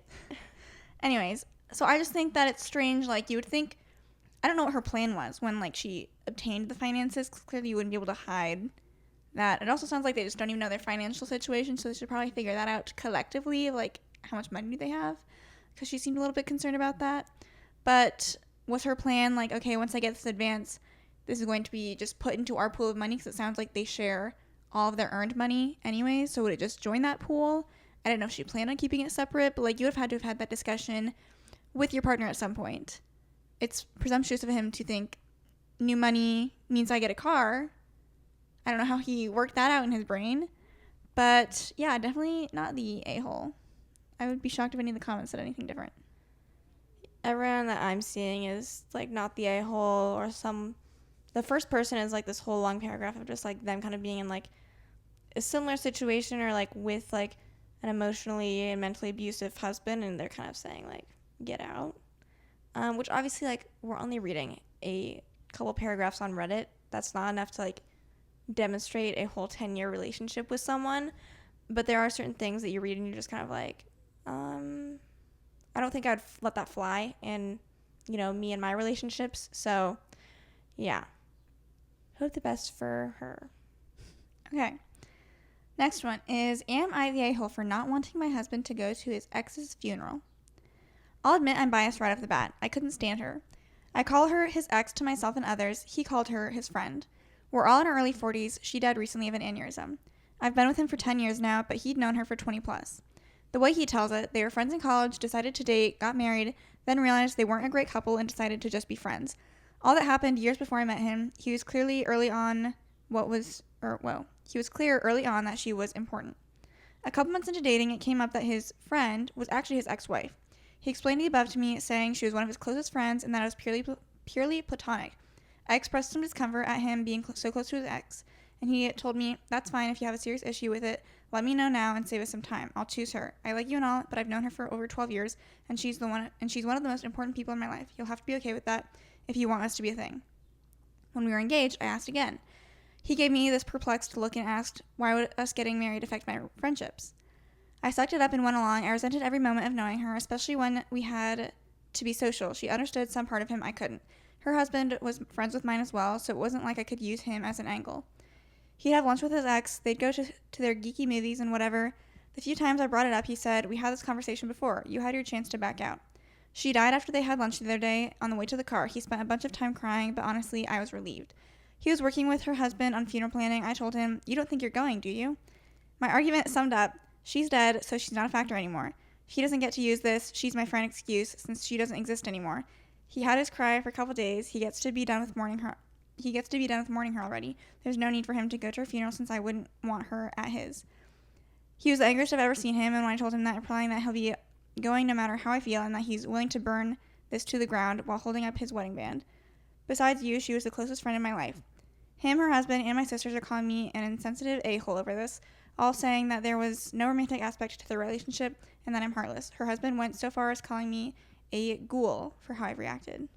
[SPEAKER 2] Anyways, so I just think that it's strange. Like, you would think, I don't know what her plan was when, like, she obtained the finances. Clearly you wouldn't be able to hide that. It also sounds like they just don't even know their financial situation, so they should probably figure that out collectively, like, how much money do they have? Because she seemed a little bit concerned about that. But was her plan, like, okay, once I get this advance, this is going to be just put into our pool of money? Because it sounds like they share all of their earned money anyway, so would it just join that pool? I don't know if she planned on keeping it separate, but, like, you would have had to have had that discussion with your partner at some point. It's presumptuous of him to think new money means I get a car. I don't know how he worked that out in his brain. But, yeah, definitely not the a-hole. I would be shocked if any of the comments said anything different.
[SPEAKER 1] Everyone that I'm seeing is, like, not the a-hole or the first person is, like, this whole long paragraph of just, like, them kind of being in, like, a similar situation or, like, with, like, an emotionally and mentally abusive husband, and they're kind of saying, like, get out. Which obviously, like, we're only reading a couple paragraphs on Reddit. That's not enough to, like, demonstrate a whole 10-year relationship with someone. But there are certain things that you read and you're just kind of like, I don't think I'd let that fly in, you know, me and my relationships. So, yeah. Hope the best for her.
[SPEAKER 2] Okay. Next one is, am I the a-hole for not wanting my husband to go to his ex's funeral? I'll admit I'm biased right off the bat. I couldn't stand her. I call her his ex to myself and others. He called her his friend. We're all in our early 40s. She died recently of an aneurysm. I've been with him for 10 years now, but he'd known her for 20 plus. The way he tells it, they were friends in college, decided to date, got married, then realized they weren't a great couple and decided to just be friends. All that happened years before I met him. He was clear early on that she was important. A couple months into dating, it came up that his friend was actually his ex-wife. He explained the above to me, saying she was one of his closest friends and that it was purely platonic. I expressed some discomfort at him being so close to his ex, and he told me, that's fine if you have a serious issue with it. Let me know now and save us some time. I'll choose her. I like you and all, but I've known her for over 12 years, and she's one of the most important people in my life. You'll have to be okay with that if you want us to be a thing. When we were engaged, I asked again. He gave me this perplexed look and asked, why would us getting married affect my friendships? I sucked it up and went along. I resented every moment of knowing her, especially when we had to be social. She understood some part of him I couldn't. Her husband was friends with mine as well, so it wasn't like I could use him as an angle. He'd have lunch with his ex. They'd go to their geeky movies and whatever. The few times I brought it up, he said, we had this conversation before. You had your chance to back out. She died after they had lunch the other day on the way to the car. He spent a bunch of time crying, but honestly, I was relieved. He was working with her husband on funeral planning. I told him, you don't think you're going, do you? My argument summed up, she's dead, so she's not a factor anymore. He doesn't get to use this she's my friend excuse since she doesn't exist anymore. He had his cry for a couple days. He gets to be done with mourning her already. There's no need for him to go to her funeral since I wouldn't want her at his. He was the angriest I've ever seen him, and when I told him that, implying that he'll be going no matter how I feel and that he's willing to burn this to the ground while holding up his wedding band. Besides you, she was the closest friend in my life. Him, her husband, and my sisters are calling me an insensitive a-hole over this, all saying that there was no romantic aspect to the relationship and that I'm heartless. Her husband went so far as calling me a ghoul for how I've reacted.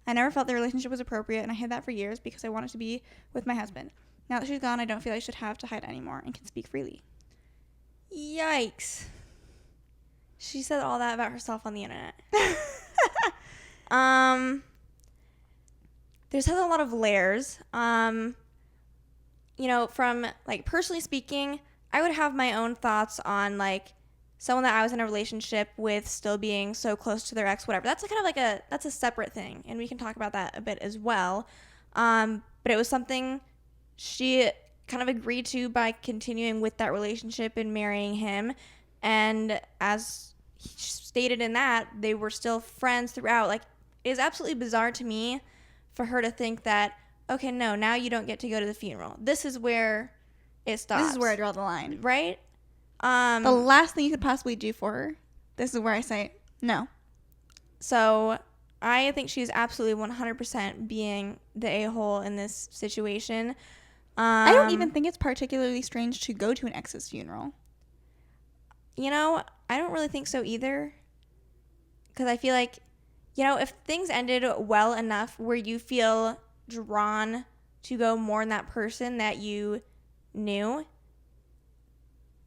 [SPEAKER 2] I never felt the relationship was appropriate, and I hid that for years because I wanted to be with my husband. Now that she's gone, I don't feel I should have to hide anymore and can speak freely.
[SPEAKER 1] Yikes. She said all that about herself on the internet. There's a lot of layers. You know, from, like, personally speaking, I would have my own thoughts on, like, someone that I was in a relationship with still being so close to their ex, whatever. That's kind of like that's a separate thing, and we can talk about that a bit as well. But it was something she kind of agreed to by continuing with that relationship and marrying him. And as stated in that, they were still friends throughout. Like, it is absolutely bizarre to me for her to think that, okay, no, now you don't get to go to the funeral. This is where it stops.
[SPEAKER 2] This is where I draw the line.
[SPEAKER 1] Right?
[SPEAKER 2] The last thing you could possibly do for her. This is where I say no.
[SPEAKER 1] So I think she's absolutely 100% being the a-hole in this situation.
[SPEAKER 2] I don't even think it's particularly strange to go to an ex's funeral.
[SPEAKER 1] You know, I don't really think so either. Because I feel like, you know, if things ended well enough where you feel drawn to go mourn that person that you knew,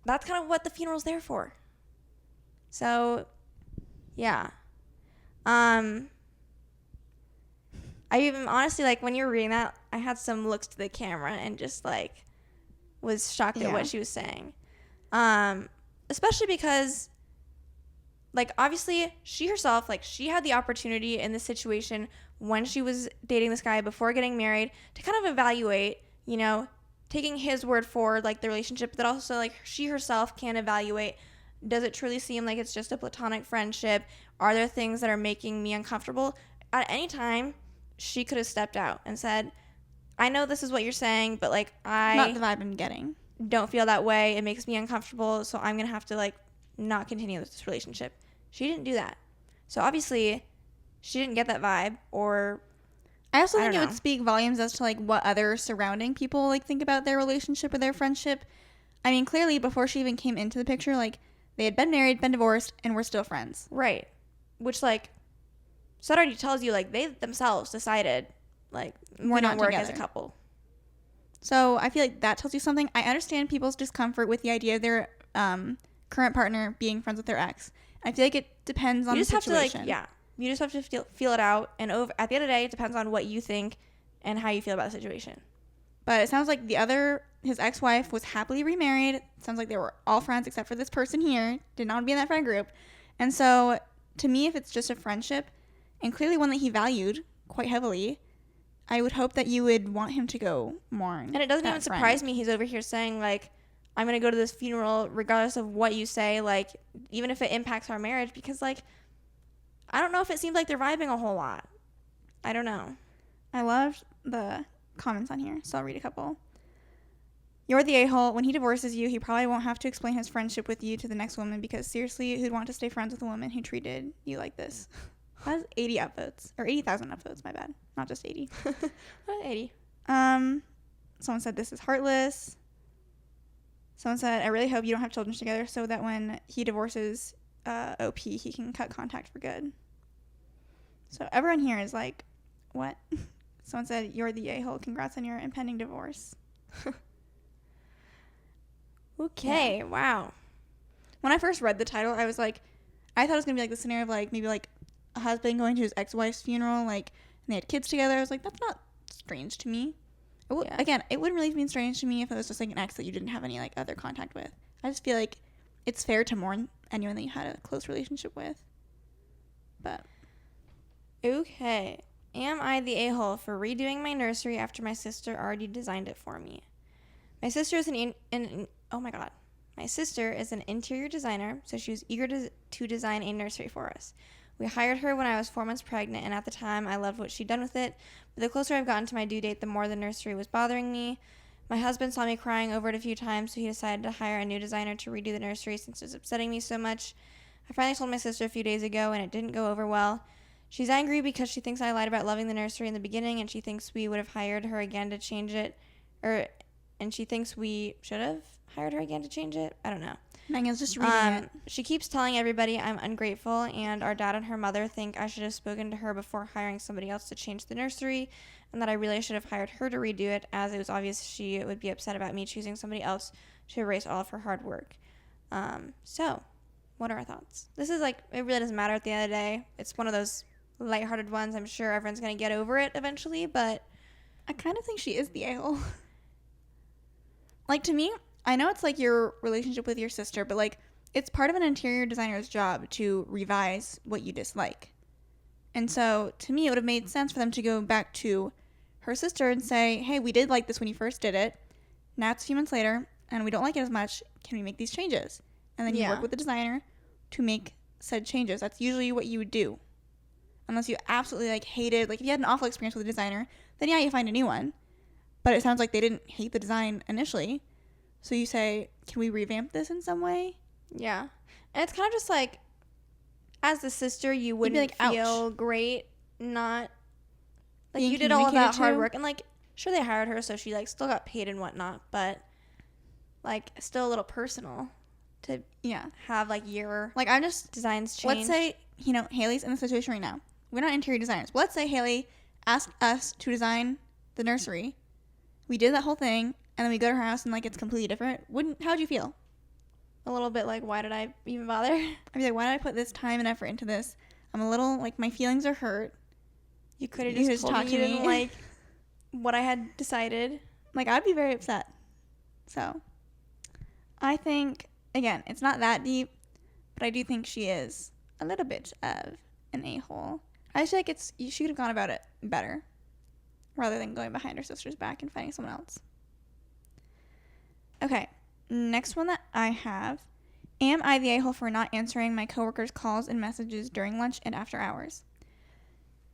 [SPEAKER 1] that's kind of what the funeral's there for. So, yeah. I even honestly, like, when you were reading that, I had some looks to the camera and just like was shocked at what she was saying. Especially because, like, obviously she herself, like, she had the opportunity in this situation when she was dating this guy before getting married to kind of evaluate, you know, taking his word for like the relationship, but also like she herself can evaluate, does it truly seem like it's just a platonic friendship? Are there things that are making me uncomfortable? At any time, she could have stepped out and said, I know this is what you're saying, but like
[SPEAKER 2] not the vibe I'm getting.
[SPEAKER 1] Don't feel that way. It makes me uncomfortable, so I'm going to have to like not continue this relationship. She didn't do that. So obviously, she didn't get that vibe, or
[SPEAKER 2] I also think it would speak volumes as to like what other surrounding people like think about their relationship or their friendship. I mean, clearly before she even came into the picture, like they had been married, been divorced, and were still friends.
[SPEAKER 1] Right. Which like, so that already tells you like they themselves decided like we're not work as a couple.
[SPEAKER 2] So I feel like that tells you something. I understand people's discomfort with the idea of their current partner being friends with their ex. I feel like it depends on the situation.
[SPEAKER 1] You just have to like, you just have to feel it out, and at the end of the day, it depends on what you think and how you feel about the situation.
[SPEAKER 2] But it sounds like his ex-wife was happily remarried. It sounds like they were all friends except for this person here. Did not want to be in that friend group. And so, to me, if it's just a friendship, and clearly one that he valued quite heavily, I would hope that you would want him to go mourn.
[SPEAKER 1] And it doesn't even surprise me he's over here saying, like, I'm going to go to this funeral regardless of what you say, like, even if it impacts our marriage, because, like, I don't know if it seems like they're vibing a whole lot. I don't know.
[SPEAKER 2] I loved the comments on here, so I'll read a couple. You're the a-hole. When he divorces you, he probably won't have to explain his friendship with you to the next woman, because seriously, who'd want to stay friends with a woman who treated you like this? That was 80 upvotes. Or 80,000 upvotes, my bad. Not just 80.
[SPEAKER 1] 80.
[SPEAKER 2] Someone said this is heartless. Someone said, I really hope you don't have children together so that when he divorces OP, he can cut contact for good. So everyone here is like, what? Someone said, you're the a-hole. Congrats on your impending divorce.
[SPEAKER 1] Okay, wow.
[SPEAKER 2] When I first read the title, I was like, I thought it was going to be like the scenario of like maybe like a husband going to his ex-wife's funeral, like, and they had kids together. I was like, that's not strange to me. Again, it wouldn't really be strange to me if it was just like an ex that you didn't have any like other contact with. I just feel like it's fair to mourn anyone that you had a close relationship with. But
[SPEAKER 1] okay, am I the a-hole for redoing my nursery after my sister already designed it for me? My sister is my sister is an interior designer, so she was eager to design a nursery for us. We hired her when I was 4 months pregnant, and at the time, I loved what she'd done with it. But the closer I've gotten to my due date, the more the nursery was bothering me. My husband saw me crying over it a few times, so he decided to hire a new designer to redo the nursery since it was upsetting me so much. I finally told my sister a few days ago, and it didn't go over well. She's angry because she thinks I lied about loving the nursery in the beginning, and she thinks we would have hired her again to change it. And she thinks we should have hired her again to change it. I don't know.
[SPEAKER 2] Megan's just reading it.
[SPEAKER 1] She keeps telling everybody I'm ungrateful, and our dad and her mother think I should have spoken to her before hiring somebody else to change the nursery, and that I really should have hired her to redo it, as it was obvious she would be upset about me choosing somebody else to erase all of her hard work. So, what are our thoughts? This is like, it really doesn't matter at the end of the day. It's one of those lighthearted ones. I'm sure everyone's going to get over it eventually, but
[SPEAKER 2] I kind of think she is the a-hole. Like, to me, I know it's like your relationship with your sister, but like it's part of an interior designer's job to revise what you dislike. And so to me, it would have made sense for them to go back to her sister and say, hey, we did like this when you first did it. Now it's a few months later and we don't like it as much. Can we make these changes? And then you work with the designer to make said changes. That's usually what you would do. Unless you absolutely like hated, like if you had an awful experience with a designer, then yeah, you find a new one. But it sounds like they didn't hate the design initially. So you say, can we revamp this in some way?
[SPEAKER 1] Yeah. And it's kind of just like, as the sister, you wouldn't feel great not, like, you did all of that hard work. And, like, sure, they hired her, so she, like, still got paid and whatnot. But, like, still a little personal to have, like, your
[SPEAKER 2] I'm just
[SPEAKER 1] designs change.
[SPEAKER 2] Let's say, Haley's in the situation right now. We're not interior designers. But let's say Haley asked us to design the nursery. We did that whole thing, and then we go to her house and, like, it's completely different. How'd you feel?
[SPEAKER 1] A little bit like, why did I even bother?
[SPEAKER 2] I'd be like, why did I put this time and effort into this? I'm a little, like, my feelings are hurt.
[SPEAKER 1] You could have just told me you didn't like what I had decided.
[SPEAKER 2] Like, I'd be very upset. So, I think, again, it's not that deep, but I do think she is a little bit of an a-hole. I just feel like she could have gone about it better rather than going behind her sister's back and finding someone else. Okay, next one that I have. Am I the a-hole for not answering my coworkers' calls and messages during lunch and after hours?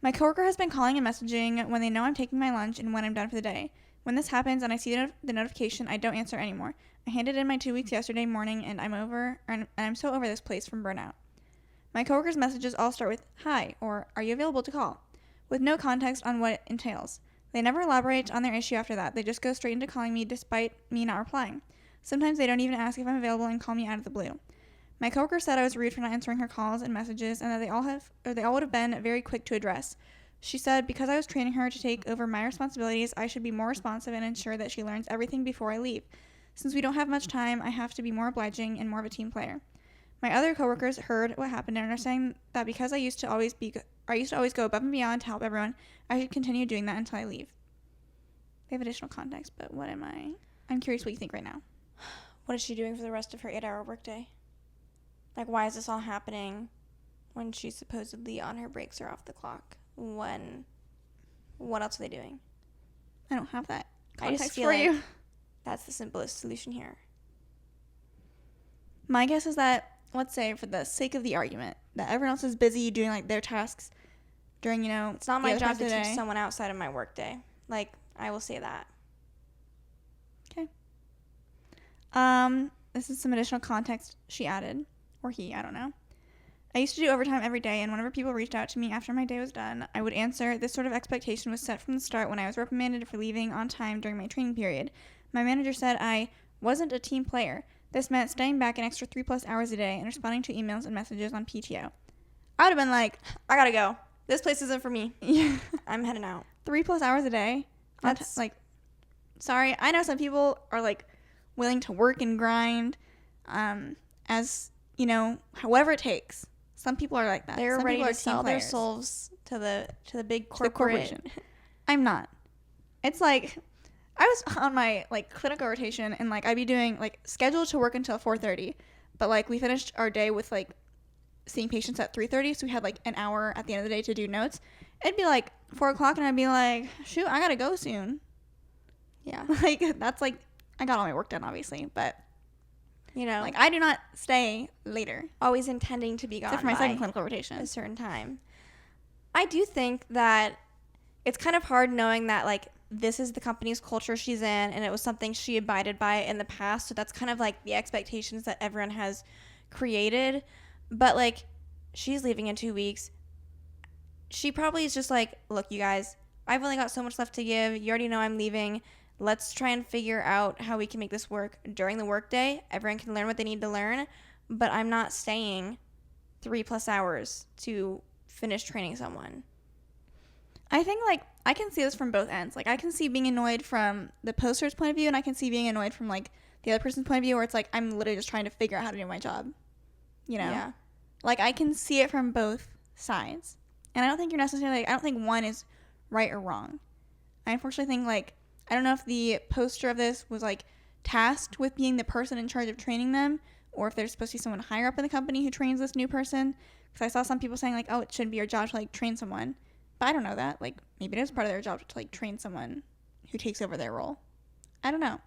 [SPEAKER 2] My coworker has been calling and messaging when they know I'm taking my lunch and when I'm done for the day. When this happens and I see the notification, I don't answer anymore. I handed in my 2 weeks yesterday morning, and I'm so over this place from burnout. My coworkers' messages all start with "Hi" or "Are you available to call?" with no context on what it entails. They never elaborate on their issue after that. They just go straight into calling me despite me not replying. Sometimes they don't even ask if I'm available and call me out of the blue. My coworker said I was rude for not answering her calls and messages, and that they all would have been very quick to address. She said because I was training her to take over my responsibilities, I should be more responsive and ensure that she learns everything before I leave. Since we don't have much time, I have to be more obliging and more of a team player. My other coworkers heard what happened and are saying that because I used to always go above and beyond to help everyone, I should continue doing that until I leave. They have additional context, but what am I? I'm curious what you think right now.
[SPEAKER 1] What is she doing for the rest of her 8-hour workday? Like, why is this all happening when she's supposedly on her breaks or off the clock? What else are they doing?
[SPEAKER 2] I don't have that context
[SPEAKER 1] I just feel
[SPEAKER 2] for
[SPEAKER 1] like
[SPEAKER 2] you.
[SPEAKER 1] That's the simplest solution here.
[SPEAKER 2] My guess is that, let's say, for the sake of the argument, that everyone else is busy doing, like, their tasks during,
[SPEAKER 1] It's not my job to teach someone outside of my workday. Like, I will say that.
[SPEAKER 2] Okay. This is some additional context she added. Or he, I don't know. I used to do overtime every day, and whenever people reached out to me after my day was done, I would answer. This sort of expectation was set from the start when I was reprimanded for leaving on time during my training period. My manager said I wasn't a team player. This meant staying back an extra 3+ hours a day and responding to emails and messages on PTO. I would have been like,
[SPEAKER 1] I gotta go. This place isn't for me.
[SPEAKER 2] Yeah.
[SPEAKER 1] I'm heading out.
[SPEAKER 2] 3+ hours a day? That's like, sorry. I know some people are, like, willing to work and grind as, however it takes. Some people are like that.
[SPEAKER 1] They're
[SPEAKER 2] some
[SPEAKER 1] ready to sell their souls to the big corporation.
[SPEAKER 2] I'm not. It's like, I was on my, like, clinical rotation, and, like, I'd be doing, like, scheduled to work until 4:30, but, like, we finished our day with, like, seeing patients at 3:30, so we had, like, an hour at the end of the day to do notes. It'd be, like, 4 o'clock, and I'd be like, shoot, I gotta go soon.
[SPEAKER 1] Yeah.
[SPEAKER 2] Like, that's, like, I got all my work done, obviously, but,
[SPEAKER 1] like,
[SPEAKER 2] I do not stay later.
[SPEAKER 1] Always intending to be gone
[SPEAKER 2] except for my second clinical rotation.
[SPEAKER 1] A certain time. I do think that it's kind of hard knowing that, like, this is the company's culture she's in, and it was something she abided by in the past, so that's kind of, like, the expectations that everyone has created. But, like, she's leaving in 2 weeks. She probably is just like, look, you guys, I've only got so much left to give. You already know I'm leaving. Let's try and figure out how we can make this work during the workday. Everyone can learn what they need to learn, but I'm not staying 3+ hours to finish training someone.
[SPEAKER 2] I think, like, I can see this from both ends. Like, I can see being annoyed from the poster's point of view, and I can see being annoyed from, like, the other person's point of view, where it's like, I'm literally just trying to figure out how to do my job.
[SPEAKER 1] Yeah.
[SPEAKER 2] Like, I can see it from both sides. And I don't think you're necessarily, like, I don't think one is right or wrong. I unfortunately think, like, I don't know if the poster of this was, like, tasked with being the person in charge of training them, or if there's supposed to be someone higher up in the company who trains this new person. Because I saw some people saying, like, oh, it shouldn't be your job to, like, train someone. But I don't know that. Like, maybe it is part of their job to, like, train someone who takes over their role. I don't know.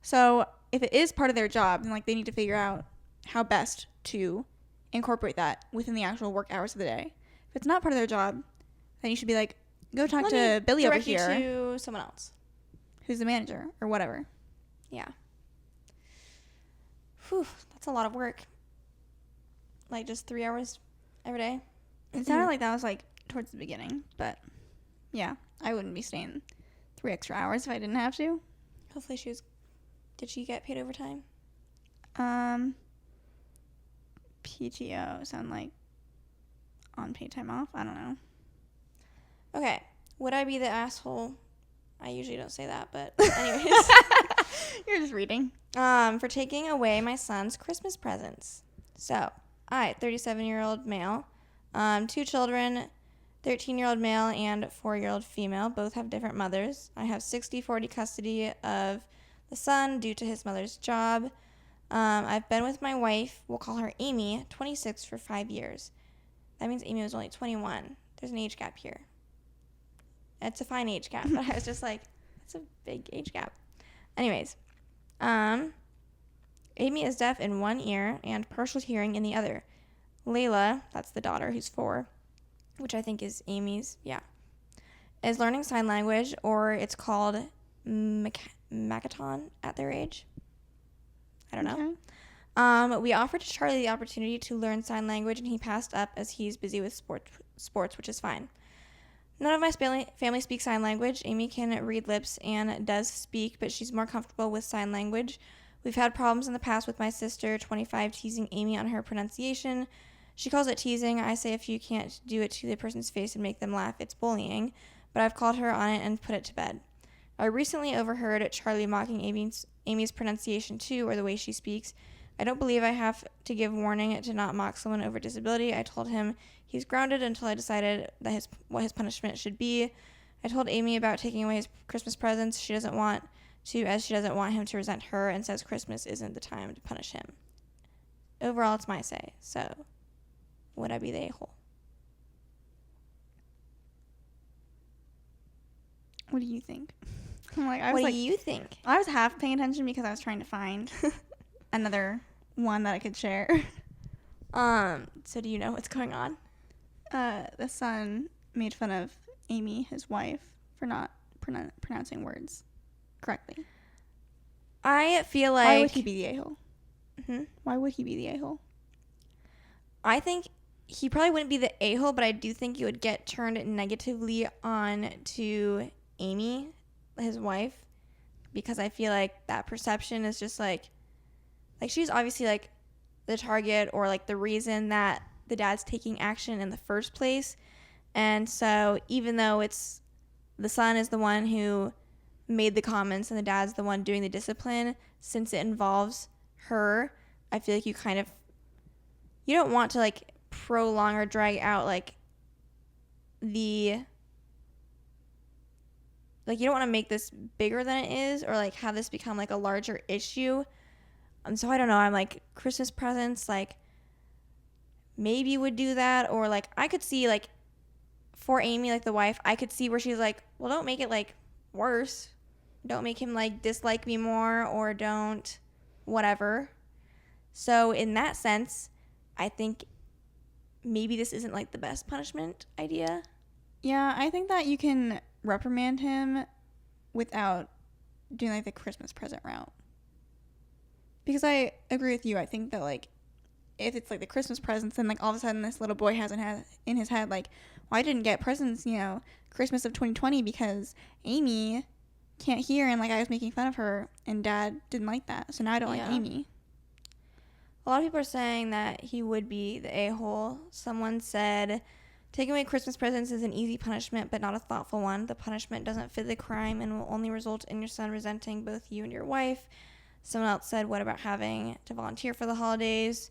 [SPEAKER 2] So if it is part of their job, then, like, they need to figure out how best to incorporate that within the actual work hours of the day. If it's not part of their job, then you should be like, go talk to Billy over here.
[SPEAKER 1] Direct you to someone else.
[SPEAKER 2] Who's the manager or whatever.
[SPEAKER 1] Yeah. Whew, that's a lot of work. Like, just 3 hours every day?
[SPEAKER 2] It sounded like that was, like, towards the beginning. But, yeah, I wouldn't be staying 3 extra hours if I didn't have to.
[SPEAKER 1] Hopefully did she get paid overtime?
[SPEAKER 2] PTO sound like unpaid time off. I don't know.
[SPEAKER 1] Okay. Would I be the asshole? I usually don't say that, but anyways.
[SPEAKER 2] You're just reading.
[SPEAKER 1] For taking away my son's Christmas presents. So, I, 37-year-old male, 2 children, 13-year-old male and 4-year-old female. Both have different mothers. I have 60-40 custody of the son due to his mother's job. I've been with my wife, we'll call her Amy, 26 for 5 years. That means Amy was only 21. There's an age gap here. It's a fine age gap, but I was just like, that's a big age gap. Anyways, Amy is deaf in one ear and partial hearing in the other. Layla, that's the daughter who's 4, which I think is Amy's, is learning sign language, or it's called Makaton at their age. I don't know. Okay. We offered to Charlie the opportunity to learn sign language, and he passed up as he's busy with sports, which is fine. None of my family speaks sign language. Amy can read lips and does speak, but she's more comfortable with sign language. We've had problems in the past with my sister, 25, teasing Amy on her pronunciation. She calls it teasing. I say if you can't do it to the person's face and make them laugh, it's bullying. But I've called her on it and put it to bed. I recently overheard Charlie mocking Amy's pronunciation too, or the way she speaks. I don't believe I have to give warning to not mock someone over disability. I told him he's grounded until I decided that what his punishment should be. I told Amy about taking away his Christmas presents. She doesn't want to, as she doesn't want him to resent her, and says Christmas isn't the time to punish him. Overall, it's my say. So, would I be the a-hole?
[SPEAKER 2] What do you think?
[SPEAKER 1] What do you think?
[SPEAKER 2] I was half paying attention because I was trying to find another one that I could share.
[SPEAKER 1] So do you know what's going on?
[SPEAKER 2] The son made fun of Amy, his wife, for not pronouncing words correctly.
[SPEAKER 1] I feel like...
[SPEAKER 2] Why would he be the a-hole?
[SPEAKER 1] Mm-hmm.
[SPEAKER 2] Why would he be the a-hole?
[SPEAKER 1] I think he probably wouldn't be the a-hole, but I do think it would get turned negatively on to Amy, his wife, because I feel like that perception is just like she's obviously like the target, or like the reason that the dad's taking action in the first place. And so even though it's the son is the one who made the comments and the dad's the one doing the discipline, since it involves her, I feel like you don't want to like prolong or drag out like you don't want to make this bigger than it is, or like have this become like a larger issue. And so I don't know, I'm like, Christmas presents, like maybe would do that, or like I could see like for Amy, like the wife, I could see where she's like, well, don't make it like worse. Don't make him like dislike me more, or don't whatever. So in that sense, I think maybe this isn't like the best punishment idea.
[SPEAKER 2] Yeah, I think that you can reprimand him without doing like the Christmas present route. Because I agree with you. I think that like if it's like the Christmas presents, then like all of a sudden this little boy has in his head like, well, I didn't get presents, Christmas of 2020 because Amy can't hear, and like I was making fun of her, and Dad didn't like that, so now I don't like Amy.
[SPEAKER 1] A lot of people are saying that he would be the a-hole. Someone said, taking away Christmas presents is an easy punishment, but not a thoughtful one. The punishment doesn't fit the crime and will only result in your son resenting both you and your wife. Someone else said, what about having to volunteer for the holidays?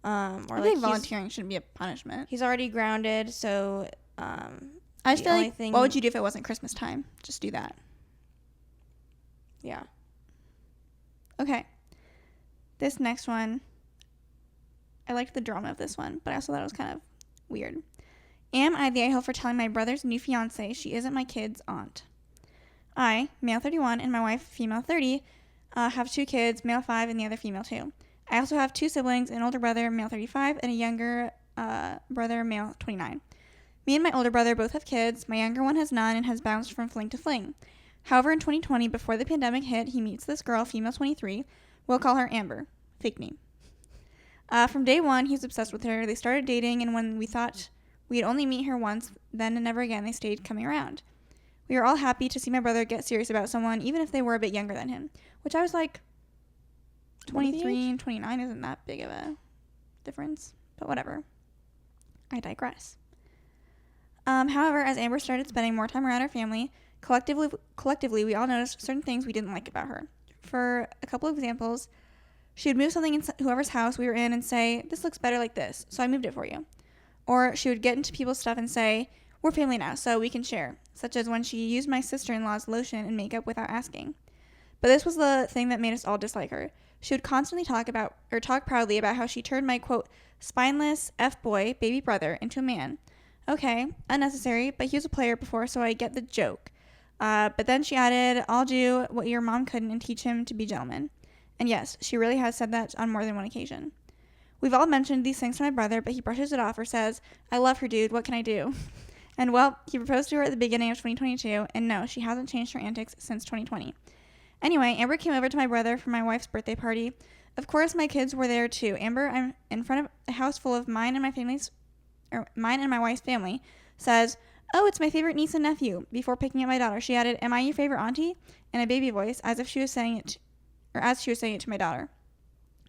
[SPEAKER 2] I think volunteering shouldn't be a punishment.
[SPEAKER 1] He's already grounded, so
[SPEAKER 2] I just feel like, what would you do if it wasn't Christmas time? Just do that.
[SPEAKER 1] Yeah.
[SPEAKER 2] Okay. This next one, I liked the drama of this one, but I also thought it was kind of weird. Am I the a-hole for telling my brother's new fiance she isn't my kid's aunt? I, male 31, and my wife, female 30, have 2 kids, male 5 and the other female 2. I also have 2 siblings, an older brother, male 35, and a younger brother, male 29. Me and my older brother both have kids. My younger one has none and has bounced from fling to fling. However, in 2020, before the pandemic hit, he meets this girl, female 23. We'll call her Amber. fake name. From day one, he was obsessed with her. They started dating, and when we thought we'd only meet her once, then and never again, they stayed coming around. We were all happy to see my brother get serious about someone, even if they were a bit younger than him, which I was like, 23 and 29 isn't that big of a difference, but whatever. I digress. However, as Amber started spending more time around our family, collectively, we all noticed certain things we didn't like about her. For a couple of examples, she would move something in whoever's house we were in and say, "This looks better like this, so I moved it for you." Or she would get into people's stuff and say, "We're family now, so we can share," such as when she used my sister-in-law's lotion and makeup without asking. But this was the thing that made us all dislike her. She would constantly talk proudly about how she turned my, quote, spineless F-boy baby brother into a man. Okay, unnecessary, but he was a player before, so I get the joke. But then she added, "I'll do what your mom couldn't and teach him to be gentlemen." And yes, she really has said that on more than one occasion. We've all mentioned these things to my brother, but he brushes it off or says, "I love her, dude. What can I do?" And well, he proposed to her at the beginning of 2022, and no, she hasn't changed her antics since 2020. Anyway, Amber came over to my brother for my wife's birthday party. Of course, my kids were there too. Amber, I'm in front of a house full of mine and my wife's family, says, "Oh, it's my favorite niece and nephew." Before picking up my daughter, she added, "Am I your favorite auntie?" in a baby voice, as she was saying it to my daughter.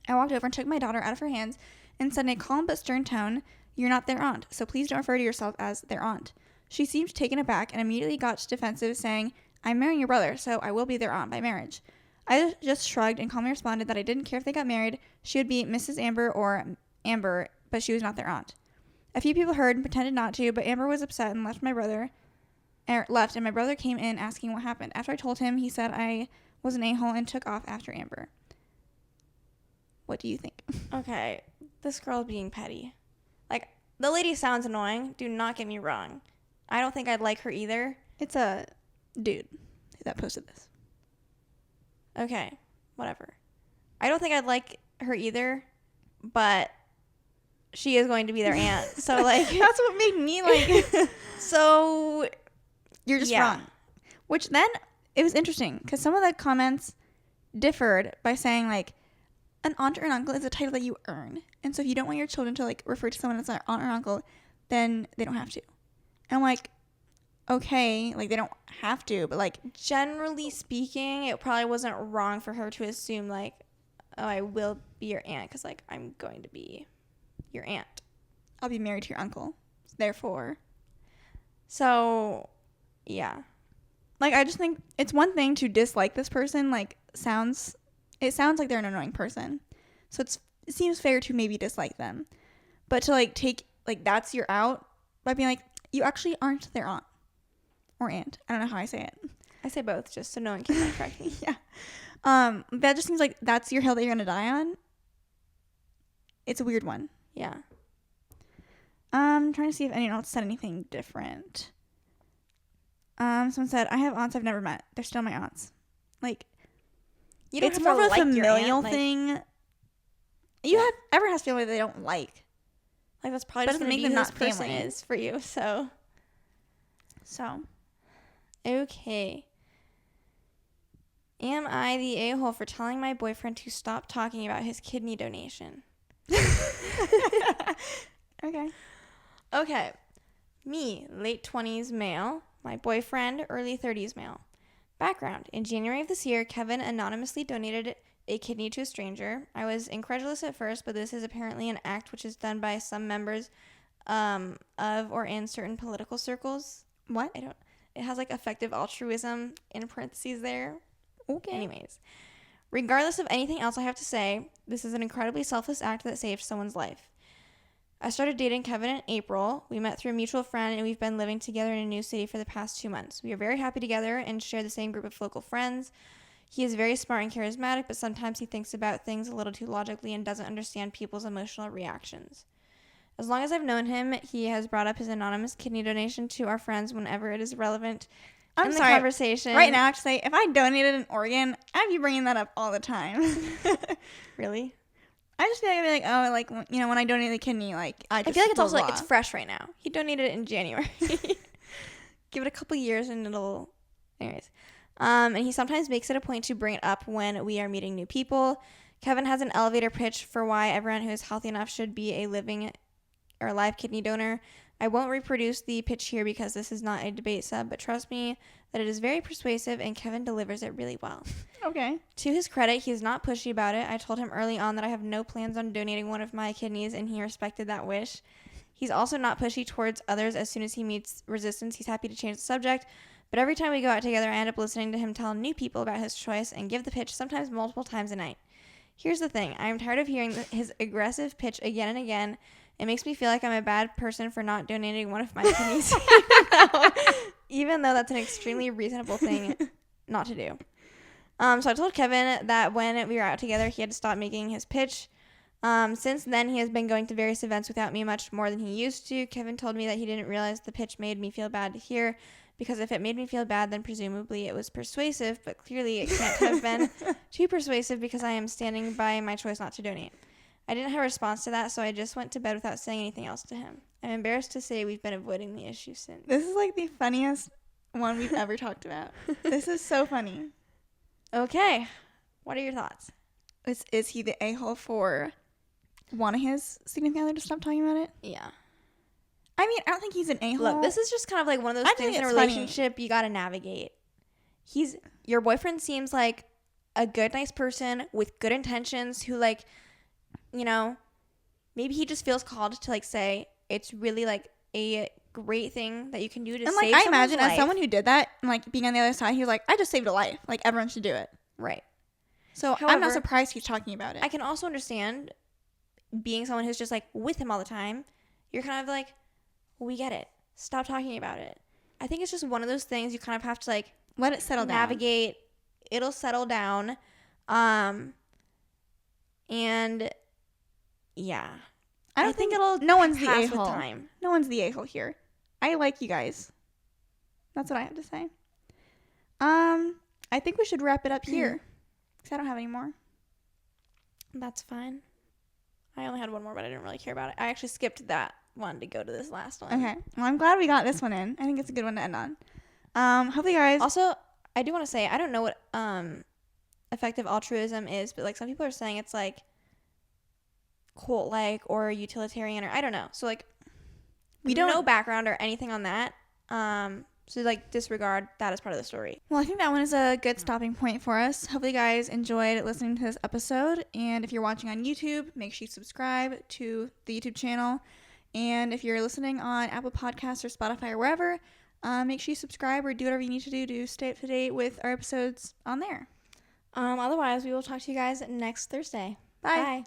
[SPEAKER 2] I walked over and took my daughter out of her hands and said in a calm but stern tone, "You're not their aunt, so please don't refer to yourself as their aunt." She seemed taken aback and immediately got defensive, saying, "I'm marrying your brother, so I will be their aunt by marriage." I just shrugged and calmly responded that I didn't care if they got married. She would be Mrs. Amber or Amber, but she was not their aunt. A few people heard and pretended not to, but Amber was upset and left, and my brother came in asking what happened. After I told him, he said I was an a-hole and took off after Amber. What do you think?
[SPEAKER 1] Okay, this girl's being petty. Like, the lady sounds annoying. Do not get me wrong. I don't think I'd like her either.
[SPEAKER 2] It's a dude that posted this.
[SPEAKER 1] Okay, whatever. I don't think I'd like her either, but she is going to be their aunt. So, like...
[SPEAKER 2] That's what made me, like...
[SPEAKER 1] So...
[SPEAKER 2] You're just wrong. Which then, it was interesting, because some of the comments differed by saying, like, an aunt or an uncle is a title that you earn. And so if you don't want your children to, like, refer to someone as their aunt or uncle, then they don't have to. And I'm like, okay, like, they don't have to, but, like...
[SPEAKER 1] Generally speaking, it probably wasn't wrong for her to assume, like, oh, I will be your aunt, because, like, I'm going to be your aunt.
[SPEAKER 2] I'll be married to your uncle. Therefore.
[SPEAKER 1] So, yeah.
[SPEAKER 2] Like, I just think it's one thing to dislike this person, like, it sounds like they're an annoying person. So it seems fair to maybe dislike them. But to, like, take, like, that's your out by being like, you actually aren't their aunt. Or aunt. I don't know how I say it.
[SPEAKER 1] I say both, just so no one can correct me.
[SPEAKER 2] Yeah. That just seems like that's your hill that you're going to die on. It's a weird one.
[SPEAKER 1] Yeah.
[SPEAKER 2] I'm trying to see if anyone else said anything different. Someone said, "I have aunts I've never met. They're still my aunts." Like,
[SPEAKER 1] you don't
[SPEAKER 2] it's
[SPEAKER 1] have
[SPEAKER 2] more
[SPEAKER 1] to
[SPEAKER 2] of a
[SPEAKER 1] like
[SPEAKER 2] familial
[SPEAKER 1] aunt,
[SPEAKER 2] thing. Everyone has family they don't like.
[SPEAKER 1] Like, that's probably just going to make them not person is for you. So. Okay. Am I the a-hole for telling my boyfriend to stop talking about his kidney donation? Okay. Me, late 20s male. My boyfriend, early 30s male. Background. In January of this year, Kevin anonymously donated a kidney to a stranger. I was incredulous at first, but this is apparently an act which is done by some members of or in certain political circles.
[SPEAKER 2] What?
[SPEAKER 1] It has, like, effective altruism in parentheses there.
[SPEAKER 2] Okay.
[SPEAKER 1] Anyways. Regardless of anything else I have to say, this is an incredibly selfless act that saved someone's life. I started dating Kevin in April. We met through a mutual friend, and we've been living together in a new city for the past 2 months. We are very happy together and share the same group of local friends. He is very smart and charismatic, but sometimes he thinks about things a little too logically and doesn't understand people's emotional reactions. As long as I've known him, he has brought up his anonymous kidney donation to our friends whenever it is relevant in the conversation.
[SPEAKER 2] Right now, I have to say, if I donated an organ, I'd be bringing that up all the time.
[SPEAKER 1] Really?
[SPEAKER 2] I just feel like, oh, like, you know, when I donated the kidney, like, I feel
[SPEAKER 1] like it's also, like, it's fresh right now. He donated it in January. Give it a couple years and it'll... Anyways. And he sometimes makes it a point to bring it up when we are meeting new people. Kevin has an elevator pitch for why everyone who is healthy enough should be a living or live kidney donor. I won't reproduce the pitch here because this is not a debate sub, but trust me that it is very persuasive and Kevin delivers it really well.
[SPEAKER 2] Okay.
[SPEAKER 1] To his credit, he's not pushy about it. I told him early on that I have no plans on donating one of my kidneys, and he respected that wish. He's also not pushy towards others. As soon as he meets resistance, he's happy to change the subject. But every time we go out together, I end up listening to him tell new people about his choice and give the pitch sometimes multiple times a night. Here's the thing. I am tired of hearing his aggressive pitch again and again. It makes me feel like I'm a bad person for not donating one of my kidneys, even though that's an extremely reasonable thing not to do. So I told Kevin that when we were out together, he had to stop making his pitch. Since then, he has been going to various events without me much more than he used to. Kevin told me that he didn't realize the pitch made me feel bad to hear, because if it made me feel bad, then presumably it was persuasive, but clearly it can't have been too persuasive because I am standing by my choice not to donate. I didn't have a response to that, so I just went to bed without saying anything else to him. I'm embarrassed to say we've been avoiding the issue since.
[SPEAKER 2] This is like the funniest one we've ever talked about. This is so funny.
[SPEAKER 1] Okay. What are your thoughts?
[SPEAKER 2] Is he the a-hole for wanting his significant other to stop talking about it?
[SPEAKER 1] Yeah.
[SPEAKER 2] I mean, I don't think he's an a-hole.
[SPEAKER 1] Look, this is just kind of like one of those things in a relationship you got to navigate. Your boyfriend seems like a good, nice person with good intentions who, like, you know, maybe he just feels called to, like, say it's really, like, a great thing that you can do to save someone's life. I imagine
[SPEAKER 2] as someone who did that and, like, being on the other side, he was like, I just saved a life. Like, everyone should do it.
[SPEAKER 1] Right.
[SPEAKER 2] So however, I'm not surprised he's talking about it.
[SPEAKER 1] I can also understand being someone who's just, like, with him all the time. You're kind of like, we get it. Stop talking about it. I think it's just one of those things you kind of have to, like,
[SPEAKER 2] let it settle down.
[SPEAKER 1] Navigate. It'll settle down. And yeah.
[SPEAKER 2] I think it'll no one's the a-hole. Time. No one's the a-hole here. I like you guys. That's what I have to say. I think we should wrap it up here. Because I don't have any more.
[SPEAKER 1] That's fine. I only had one more, but I didn't really care about it. I actually skipped that one to go to this last one.
[SPEAKER 2] Okay. Well, I'm glad we got this one in. I think it's a good one to end on. Hopefully, guys.
[SPEAKER 1] Also, I do want to say, I don't know what effective altruism is, but, like, some people are saying it's, like, cult-like or utilitarian, or I don't know. So, like, we don't know background or anything on that. So, like, disregard that as part of the story.
[SPEAKER 2] Well, I think that one is a good stopping point for us. Hopefully, you guys enjoyed listening to this episode. And if you're watching on YouTube, make sure you subscribe to the YouTube channel. And if you're listening on Apple Podcasts or Spotify or wherever, make sure you subscribe or do whatever you need to do to stay up to date with our episodes on there.
[SPEAKER 1] Otherwise, we will talk to you guys next Thursday.
[SPEAKER 2] Bye.